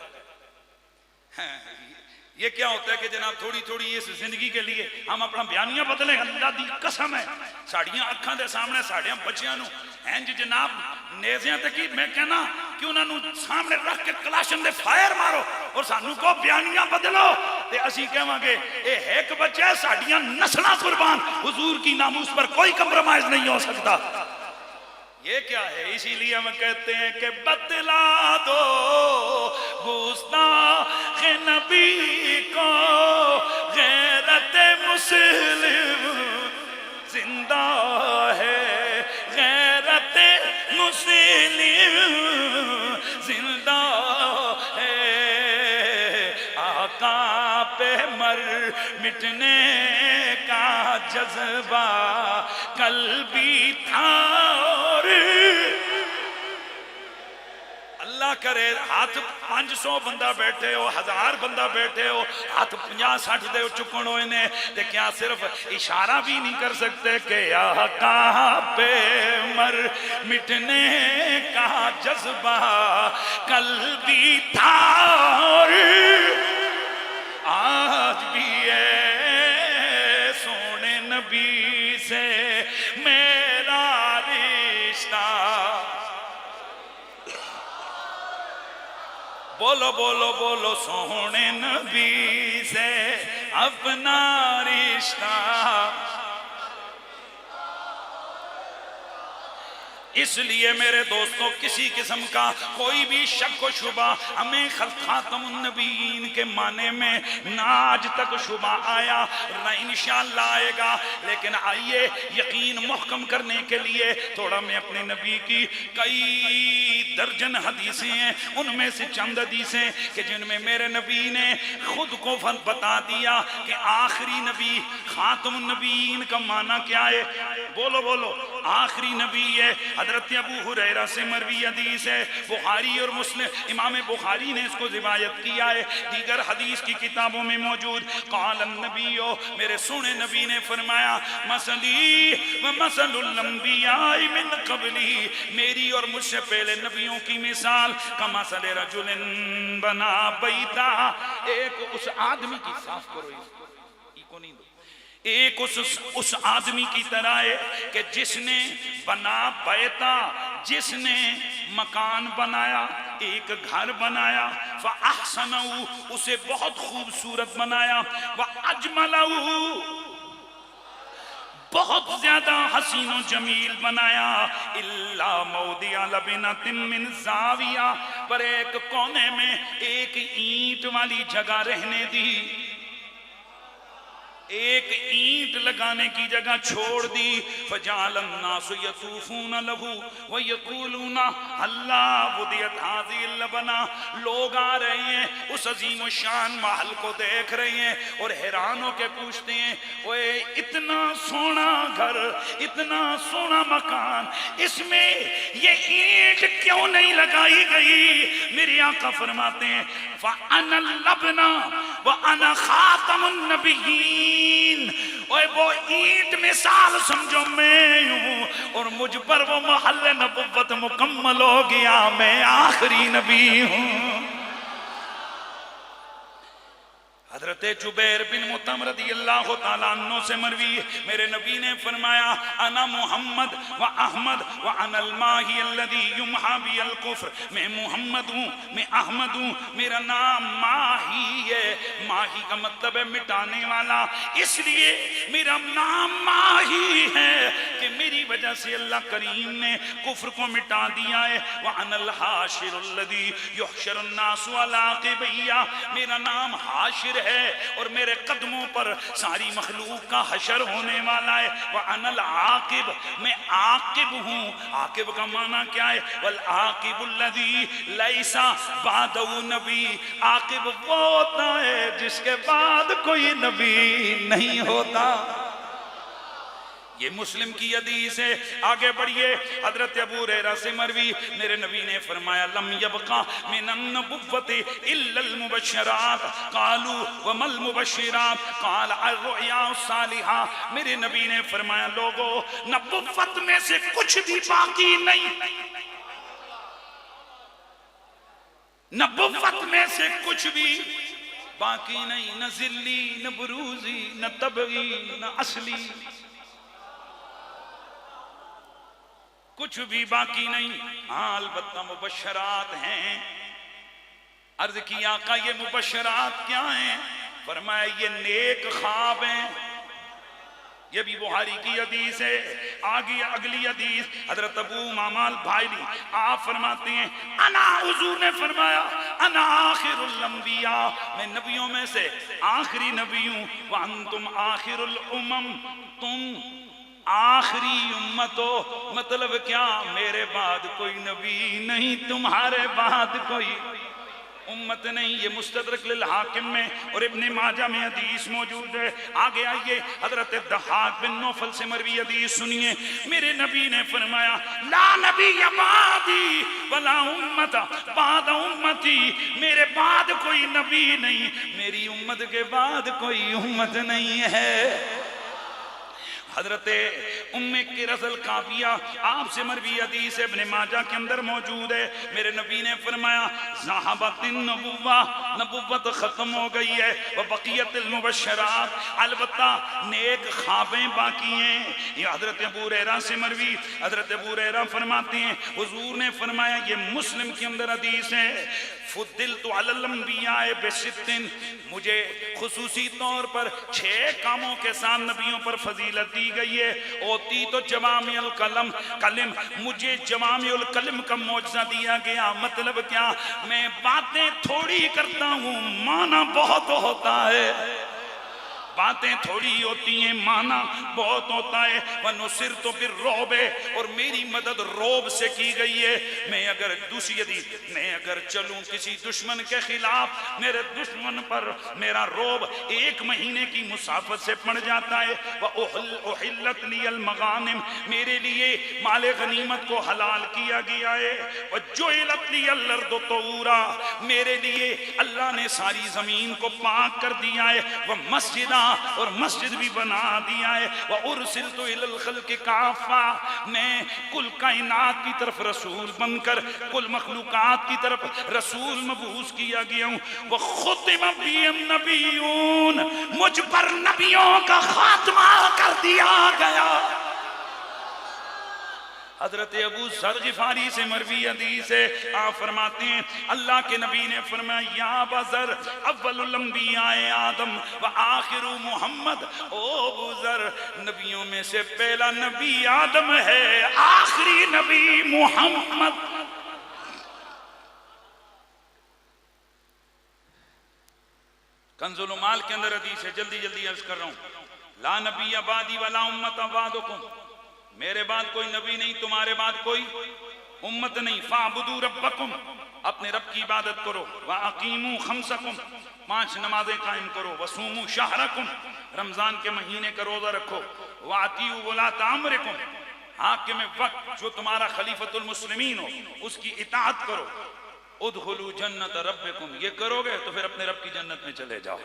ये क्या होता है कि जनाब थोड़ी थोड़ी इस जिंदगी के लिए हम अपना बयानिया बदले। अल्लाह दी कसम है साड़ियां अखां दे सामने साड़ियां बच्चियां नु इंज जनाब नेज़ियां ते की मैं कहना कि उन्होंने सामने रख के कलाशन दे फायर मारो और सानू को बयानिया बदलो ते असी कहांगे ये एक बच्चा साड़ियां नस्लां कुर्बान, हुजूर की नामूस पर कोई कंप्रोमाइज नहीं हो सकता। ये क्या है? इसीलिए हम कहते हैं कि बतला दो गुस्ताख नबी को गैरत मुस्लिम जिंदा है, गैरत मुस्लिम जिंदा है। आका पे मर मिटने का जज्बा कल भी था। अल्लाह करे हाथ 500 बंदा बैठे हो, 1000 बंदा बैठे हो, हाथ 50-60 दे चुकन होए ने ते क्या सिर्फ इशारा भी नहीं कर सकते कि आका पे मर मिटने का जज्बा कल भी था और आज भी है। सोने नबी से मेरा रिश्ता। बोलो बोलो बोलो सोने नबी से अपना रिश्ता। इसलिए मेरे दोस्तों किसी किस्म का कोई भी शक व शुबा हमें खातमुन नबीयीन के माने में ना आज तक शुबा आया ना इंशाअल्लाह आएगा। लेकिन आइए यकीन मुहकम करने के लिए थोड़ा मैं अपने नबी की कई दर्जन हदीसें हैं उनमें से चंद हदीसें कि जिनमें मेरे नबी ने खुद को बता दिया कि आखिरी नबी खातमुन नबीयीन का माना क्या है। बोलो बोलो आखिरी नबी है। हजरत अबू हुरैरा से मरवी हदीस है, बुखारी और मुस्लिम इमाम बुखारी ने इसको रिवायत किया है, दीगर हदीस की किताबों में मौजूद। क़ालन नबीयो मेरे सुने नबी ने फरमाया मसली व मसलुल अंबिया मिन क़बली मेरी और मुझसे पहले नबियों की मिसाल कमसल रजुलिन बना बैता। एक उस आदमी की साफ करो इसको नहीं दो। एक उस आदमी की तरह है कि जिसने बना बैता जिसने मकान बनाया एक घर बनाया व अहसनहु उसे बहुत खूबसूरत बनाया व अजमलहु बहुत ज्यादा हसीनो जमील बनाया। इल्ला मौदिया लबिनतिन मिन ज़ाविया पर एक कोने में एक ईंट वाली जगह रहने दी, एक ईंट लगाने की जगह छोड़ दी। फजालन नासु यतूफून लहू व यकूलून अल्लाह वुदियत हाज़िल बना। लोग आ रहे हैं उस अजीम शान महल को देख रहे हैं और हैरान होकर पूछते हैं ओए इतना सोना घर इतना सोना मकान इसमें ये ईंट क्यों नहीं लगाई गई। मेरे आका फरमाते हैं फ़अना लबना व अना खातमुन नबिय्यीन। और वो ईंट मिसाल समझो मैं हूं और मुझ पर वो महल नबुव्वत मुकम्मल हो गया, मैं आखिरी नबी हूं। हजरत जुबैर बिन मुतम रदियल्लाहु ताला अन्हु से मरवी मेरे नबी ने फरमाया अना मुहम्मद व अहमद व अनल माही अल्लज़ी युमहा बिल कुफ्र। मैं मुहम्मद हूँ मैं अहमद हूँ मेरा नाम माही है। माही का मतलब है मिटाने वाला, इसलिए मेरा नाम माही है कि मेरी वजह से अल्लाह करीम ने कुफ्र को मिटा दिया है। व अनल हाशिरुल्लज़ी युहशरुन नासु अला क़िबैया मेरा नाम हाशिर है और मेरे कदमों पर सारी मखलूक का हशर होने वाला है। वह अनल आकिब, मैं आकिब हूँ। आकिब का माना क्या है? वल आकिबुल्लज़ी लैसा बादहु नबी, आकिब वो होता है जिसके बाद कोई नबी नहीं होता। ये मुस्लिम की हदीस है। आगे बढ़िए, हजरत अबू हुरैरा से मरवी, मेरे नबी ने फरमाया लम यबका मिनन नबुव्वति इल्लल मुबश्शिरात, कालू वमल मुबश्शिरात, काल अर्रुया सालिहा। मेरे नबी ने फरमाया लोगों, नबुव्वत में से कुछ भी बाकी नहीं, नबुव्वत में से कुछ भी बाकी नहीं, न जिल्ली न बुरूजी न तबगी न असली, कुछ भी बाकी नहीं। हाँ अलबत्ता मुबश्शरात हैं। अर्ज किया आका ये मुबश्शरात क्या हैं? फरमाया ये नेक ख्वाब हैं। ये भी बुखारी की हदीस है। आगे अगली हदीस हजरत अबू मामाल भाईली आप फरमाते हैं अना, हुजूर ने फरमाया अना आखिरुल अंबिया, मैं नबियों में से आखिरी नबी हूं। व अंतुम आखिरुल उमम, तुम आखिरी उम्मत हो। मतलब क्या? मेरे बाद कोई नबी नहीं, तुम्हारे बाद कोई उम्मत नहीं। ये मुस्तदरक लिल हाकिम में और इब्ने माजा में हदीस मौजूद है। आगे आइए, हजरत दहाक बिन नौफल से मरवी हदीस सुनिए। मेरे नबी ने फरमाया ला नबी बादी वला उम्मत बाद उम्मती, मेरे बाद कोई नबी नहीं, मेरी उम्मत के बाद कोई उम्मत नहीं है। हजरत उम्मे के रसल काफिया आपसे मरवी हदीस इब्ने माजा के अंदर मौजूद है। मेरे नबी ने फरमाया ज़हाबतिन नबुव्वा, नबुव्वत खत्म हो गई है। व बक़ियतिल मुबश्शरात, अलबत्ता नेक ख्वाबें बाकी हैं। ये हजरत अबू हुरैरा से मरवी, हजरत अबू हुरैरा फरमाते हैं हुजूर ने फरमाया, ये मुस्लिम के अंदर हदीस है, फुद्दिलतु अलल अंबिया बिसित्तिन, मुझे खुसूसी तौर पर 6 कामों के साथ नबियों पर फजीलत दी गई है। ओती तो जवामिउल कलम कलिम, मुझे जवामिउल कलिम का मौजज़ा दिया गया। मतलब क्या? मैं बातें थोड़ी करता हूँ, माना बहुत होता है। बातें थोड़ी होती हैं, माना बहुत होता है। वनुसिर तो फिर रोब है, और मेरी मदद रोब से की गई है। मैं अगर मैं अगर चलूं किसी दुश्मन के खिलाफ, मेरे दुश्मन पर मेरा रोब 1 महीने की मुसाफत से पड़ जाता है। वह उहिल्लत लियल मगानिम, मेरे लिए माले गनीमत को हलाल किया गया है। वह जुइलत लियल अर्दु तौरा, मेरे लिए अल्लाह ने सारी जमीन को पाक कर दिया है। वह मस्जिदा, और मस्जिद भी बना दिया है। वह उरसिलतु इलल खल्क़ि काफ़ा, मैं कुल कायनात की तरफ रसूल बनकर कुल मखलूकात की तरफ रसूल मबूस किया गया हूँ। वह खुतिम बिहिम नबियून, मुझ पर नबियों का खात्मा कर दिया गया। हजरत अबू ज़र गिफ़ारी से मरवी हदीस है। आप फरमाते हैं अल्लाह के नबी ने फरमाया या बज़र अव्वलुल अंबिया आदम व आखिरु मोहम्मद, ओ अबू ज़र, नबियों में से पहला नबी आदम है, आखिरी नबी मोहम्मद। कंजुल माल के अंदर हदीस है, जल्दी जल्दी अर्ज कर रहा हूँ। ला नबी अबादी वला उम्मत अबादुकुम, मेरे बाद कोई नबी नहीं, तुम्हारे बाद कोई उम्मत नहीं। फाबुदू रब्बकुम, अपने रब की इबादत करो। व अकीमू खमसकुम, 5 नमाजें कायम करो। वसूमू शहरकुम, रमजान के महीने का रोजा रखो। व अतीउ वलात अमरिकुम, हाकिम वक्त जो तुम्हारा खलीफतुल मुस्लिमीन हो उसकी इताअत करो। उदखुलू जन्नत रब्बिकुम, ये करोगे तो फिर अपने रब की जन्नत में चले जाओ।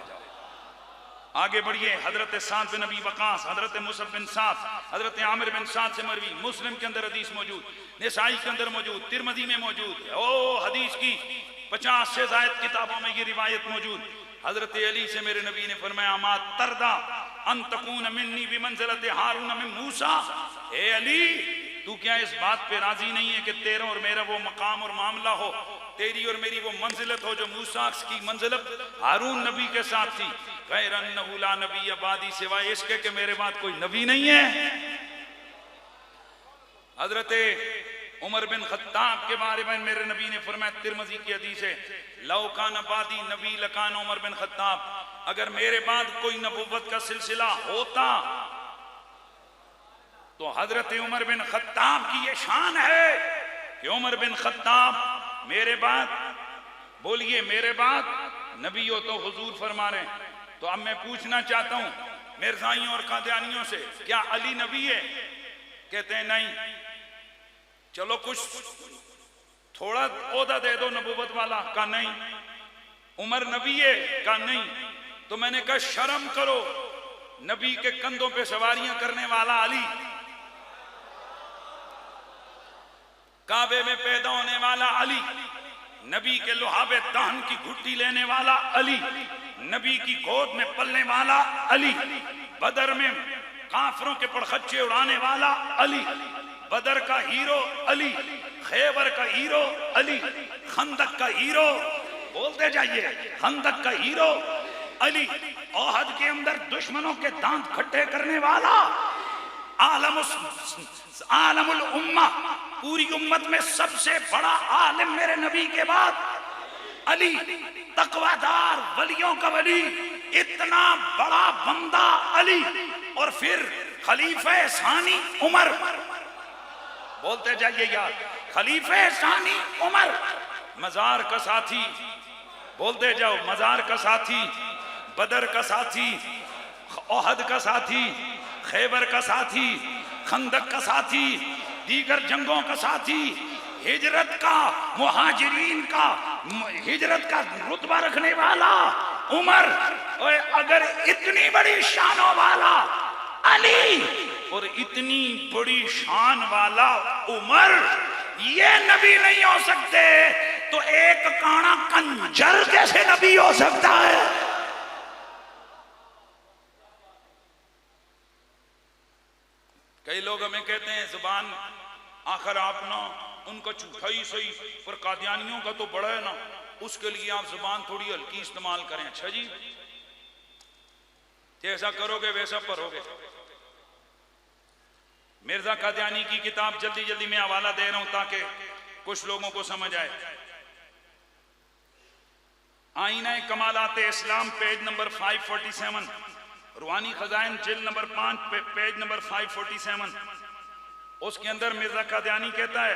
आगे बढ़िए, हजरत साद बिन नबी वकास, हजरत मुसअब बिन साद, हजरत आमिर बिन साद से मरवी, मुस्लिम के अंदर हदीस मौजूद, निसाई के अंदर मौजूद, तिरमिज़ी में मौजूद। ओ हदीस की 50 से ज़ायद किताबों में ये रिवायत मौजूद। हजरत अली से मेरे नबी ने फरमाया मा तरदा अन तकून मिन्नी बिमंज़िलति हारून मिन मूसा, ए अली, तू क्या इस बात पे राजी नहीं है कि तेरा और मेरा वो मकाम और मामला हो, तेरी और मेरी वो मंजिलत हो जो मूसा की मंजिलत हारून नबी के साथ थी। गैर अन्नहु ला नबी अबादी, सिवाय इसके कि मेरे बाद कोई नबी नहीं है। हजरत उमर बिन खत्ताब के बारे में मेरे नबी ने फरमाया, तिरमिज़ी की हदीस है, लौ कान अबादी नबी लकान उमर बिन खत्ताब, अगर मेरे बाद कोई नबूवत का सिलसिला होता तो हजरत उमर बिन खत्ताब की ये शान है कि उमर बिन खत्ताब मेरे बाद, बोलिए मेरे बाद नबी हो तो हुजूर फरमा रहे हैं। तो अब मैं पूछना चाहता हूं मिर्जाइयों और कादियानियों से, क्या अली नबी है? कहते हैं नहीं। चलो कुछ थोड़ा ओहदा दे दो नबूवत वाला, का नहीं। उमर नबी है, का नहीं। तो मैंने कहा शर्म करो, नबी के कंधों पे सवारियां करने वाला अली, काबे में पैदा होने वाला अली, नबी के लुहाबे दाहन की घुट्टी लेने वाला अली, नबी की गोद में पलने वाला अली, बदर में काफरों के पड़खच्चे उड़ाने वाला अली, बदर का हीरो अली, खैबर का हीरो अली, खंदक का हीरो, बोलते जाइए, खंदक का हीरो अली, ओहद के अंदर दुश्मनों के दांत खट्टे करने वाला, आलमुल उम्मा, पूरी उम्मत में सबसे बड़ा आलिम मेरे नबी के बाद अली, तकवादार वलियों का वली, इतना बड़ा बंदा अली, और फिर खलीफे सानी उमर, बोलते जाइए यार, खलीफे सानी उमर, मजार का साथी, बोलते जाओ, मजार का साथी, बदर का साथी, ओहद का साथी, खैबर का साथी, खंदक का साथी, दीगर जंगों का साथी, हिजरत का, मुहाजिरीन का, हिजरत का रुतबा रखने वाला उमर, और अगर इतनी बड़ी शानों वाला अली और इतनी बड़ी शान वाला उमर ये नबी नहीं हो सकते, तो एक काना कंजर कैसे नबी हो सकता है? कई लोग हमें कहते हैं जुबान आखिर आप ना उनका झूठा ही सही, पर कादियानियों का तो बड़ा है ना, उसके लिए आप जुबान थोड़ी हल्की इस्तेमाल करें। अच्छा जी, जैसा करोगे वैसा पढ़ोगे। मिर्जा कादियानी की किताब जल्दी जल्दी में हवाला दे रहा हूं ताकि कुछ लोगों को समझ आए। आईना कमालाते इस्लाम पेज नंबर 547, रूहानी खजाइन जिल्द नंबर 5 पेज नंबर 547, उसके अंदर मिर्जा कादियानी कहता है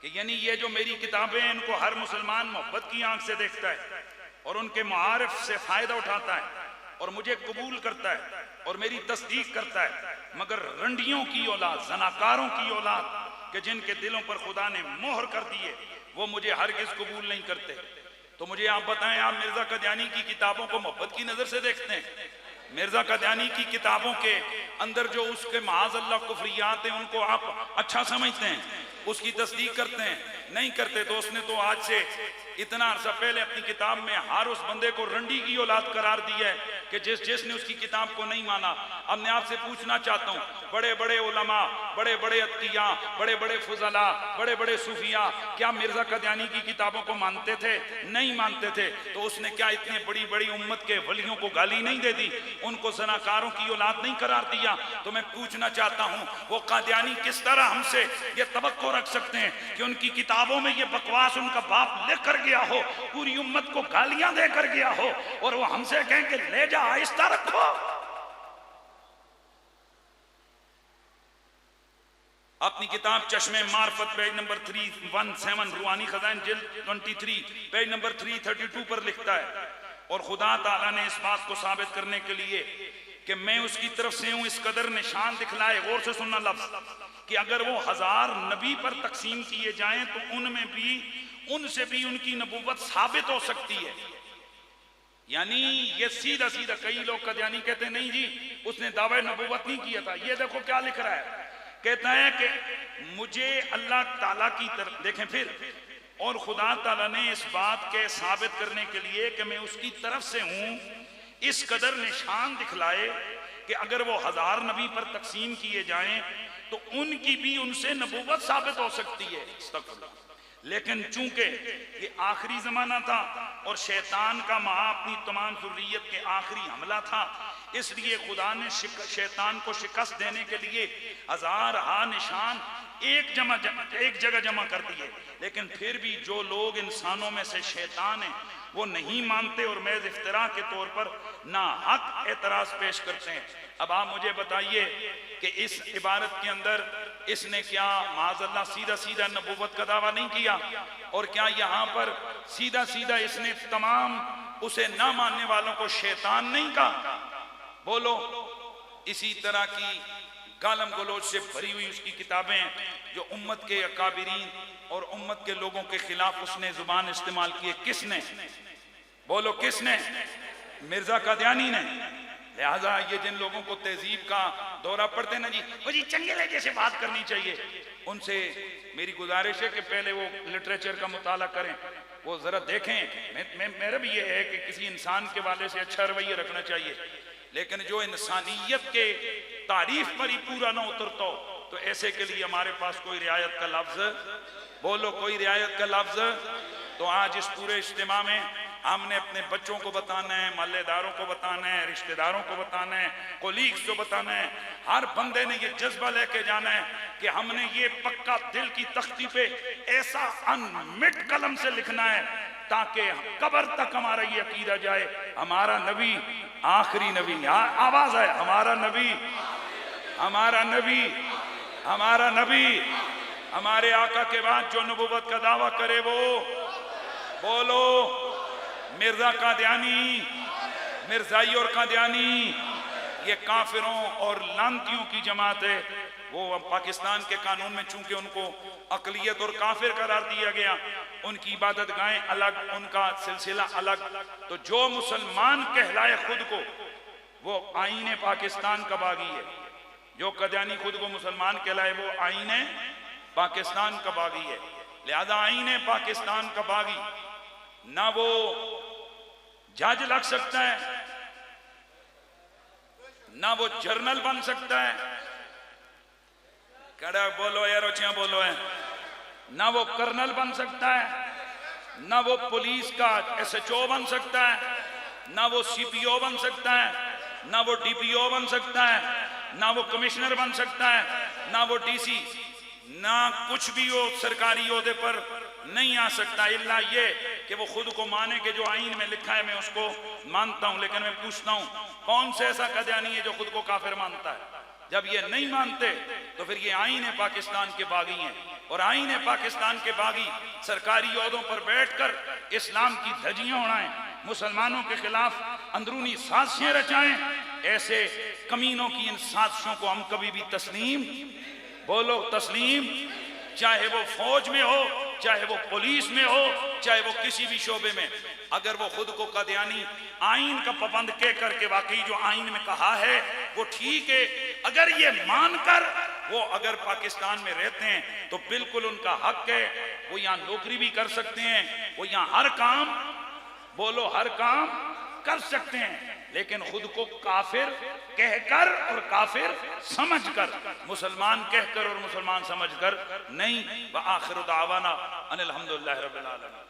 कि यानी ये जो मेरी किताबें हैं इनको हर मुसलमान मोहब्बत की आंख से देखता है और उनके मारिफ से फायदा उठाता है और मुझे कबूल करता है और मेरी तस्दीक करता है, मगर रंडियों की औलाद, जनाकारों की औलाद के जिनके दिलों पर खुदा ने मोहर कर दी है, वो मुझे हरगिज कबूल नहीं करते। तो मुझे आप बताएं, आप मिर्जा कादियानी की किताबों को मोहब्बत की नजर से देखते हैं? मिर्जा कादियानी की किताबों के अंदर जो उसके माज़अल्लाह कुफ्रियात हैं उनको आप अच्छा समझते हैं, उसकी तस्दीक करते हैं? नहीं करते। तो उसने तो आज से इतना अर्सा पहले अपनी किताब में हर उस बंदे को रंडी की औलाद करार दिया है कि जिसने उसकी किताब को नहीं माना। अब मैं आपसे पूछना चाहता हूँ, बड़े बड़े उलमा, बड़े बड़े अत्किया, बड़े बड़े फुजला, बड़े बड़े सूफिया क्या मिर्जा कादियानी की किताबों को मानते थे? नहीं मानते थे। तो उसने क्या इतनी बड़ी बड़ी उम्मत के वलियों को गाली नहीं दे दी, उनको ज़नाकारों की औलाद नहीं करार दिया? तो मैं पूछना चाहता हूँ, वो कादियानी किस तरह हमसे ये तवक्को रख सकते हैं कि उनकी किताबों में ये बकवास उनका बाप लिख कर गया हो, पूरी उम्मत को गालियां देकर गया हो, और वो हमसे कहें कि ले जा आहिस्ता रखो? अपनी किताब चश्मे मार्फत पेज नंबर 317, रूहानी खजाइन जिल्द 23 पेज नंबर 332 पर लिखता है, और खुदा ताला ने इस बात को साबित करने के लिए कि मैं उसकी तरफ से हूं इस कदर निशान दिखलाए, गौर से सुनना लफ्ज, कि अगर वो 1000 नबी पर तकसीम किए जाएं तो उनमें भी उनसे भी उनकी नबूवत साबित हो सकती है। यानी ये सीधा सीधा, कई लोग कादियानी कहते नहीं जी उसने दावा नबूवत नहीं किया था। ये देखो क्या लिख रहा है, कहता है कि मुझे अल्लाह ताला की तरफ देखें फिर, और खुदा ताला ने इस बात के साबित करने के लिए कि मैं उसकी तरफ से हूं इस कदर निशान दिखलाए कि अगर वो 1000 नबी पर तकसीम किए जाएं तो उनकी भी उनसे नबूवत साबित हो सकती है। अस्तगफुरुल्लाह। लेकिन चूंकि ये आखिरी जमाना था और शैतान का माँ अपनी तमाम ज़ुर्रियत के आखिरी हमला था, इसलिए खुदा ने शैतान को शिकस्त देने के लिए 1000 निशान एक जगह जमा कर दिए। लेकिन फिर भी जो लोग इंसानों में से शैतान हैं वो नहीं मानते और महज इफ्तिरा के तौर पर ना हक एतराज पेश करते हैं। अब आप मुझे बताइए कि इस इबारत के अंदर इसने क्या माज़अल्लाह सीधा सीधा नबूवत का दावा नहीं किया, और क्या यहाँ पर सीधा सीधा इसने तमाम उसे ना मानने वालों को शैतान नहीं कहा? बोलो। इसी तरह की गालम गलोच से भरी हुई उसकी किताबें जो उम्मत के अकाबिरीन और उम्मत के लोगों के खिलाफ उसने जुबान इस्तेमाल की है, किसने? बोलो किसने? मिर्जा कादियानी ने। लिहाजा ये जिन लोगों को तहजीब का दौरा पड़ते ना जी, वो जी चंगे लहजे से बात करनी चाहिए, उनसे मेरी गुजारिश है कि पहले वो लिटरेचर का मुताला करें, वो जरा देखें। मेरा भी ये है कि किसी इंसान के वाले से अच्छा रवैया रखना चाहिए, लेकिन जो इंसानियत के तारीफ पर ही पूरा ना उतरता हो तो ऐसे के लिए हमारे पास कोई रियायत का लफ्ज, बोलो कोई रियायत का लफ्ज। तो आज इस पूरे इज्तिमा में हमने अपने बच्चों को बताना है, महल्लेदारों को बताना है, रिश्तेदारों को बताना है, कोलीग्स को बताना है। हर बंदे ने ये जज्बा लेके जाना है कि हमने ये पक्का दिल की तख्ती पे ऐसा अनमिट कलम से लिखना है ताकि कब्र तक हमारा ये अकीदा जाए, हमारा नबी आखिरी नबी। आवाज है, हमारा नबी, हमारा नबी, हमारा नबी, हमारे आका के बाद जो नबूवत का दावा करे वो, बोलो मिर्जा कादियानी, मिर्जाई और कादियानी ये काफिरों और लानतियों की जमात है। वो पाकिस्तान के कानून में चूंकि उनको अकलियत और काफिर करार दिया गया, उनकी इबादत गाहें अलग, उनका सिलसिला अलग, तो जो मुसलमान कहलाए खुद को वो आईने पाकिस्तान का बागी है। जो कादियानी खुद को मुसलमान कहलाए वो आईने पाकिस्तान का बागी है। लिहाजा आईने पाकिस्तान का बागी ना वो जज लग सकता है, ना वो जर्नल बन सकता है, कड़ा बोलो यार, ओछिया बोलो है, ना वो कर्नल बन सकता है, ना वो पुलिस का SHO बन सकता है, ना वो CPO बन सकता है, ना वो DPO बन सकता है, ना वो कमिश्नर बन सकता है, ना वो DC, ना कुछ भी वो सरकारी ओहदे पर नहीं आ सकता, इल्ला ये कि वो खुद को माने कि जो आईन में लिखा है मैं उसको मानता हूं। लेकिन मैं पूछता हूं कौन से ऐसा कादियानी है जो खुद को काफिर मानता है? जब ये नहीं मानते तो फिर ये आईन पाकिस्तान के बागी हैं, और आईन पाकिस्तान के बागी सरकारी ओहदों पर बैठकर इस्लाम की धज्जियां उड़ाएं, मुसलमानों के खिलाफ अंदरूनी साजिशें रचाएं। ऐसे कमीनों की इन साजिशों को हम कभी भी तस्लीम, बोलो तस्लीम, चाहे वो फौज में हो, चाहे वो पुलिस में हो, चाहे वो किसी भी शोबे में, अगर वो खुद को कादियानी आईन का पाबंद कह करके वाकई जो आईन में कहा है वो ठीक है, अगर ये मानकर वो अगर पाकिस्तान में रहते हैं तो बिल्कुल उनका हक है, वो यहाँ नौकरी भी कर सकते हैं, वो यहाँ हर काम, बोलो हर काम कर सकते हैं, लेकिन खुद को काफिर कहकर और काफिर समझकर, मुसलमान कहकर और मुसलमान समझकर नहीं। व आखिर दावाना अनिल हम्दुलिल्लाहि रब्बिल आलमीन।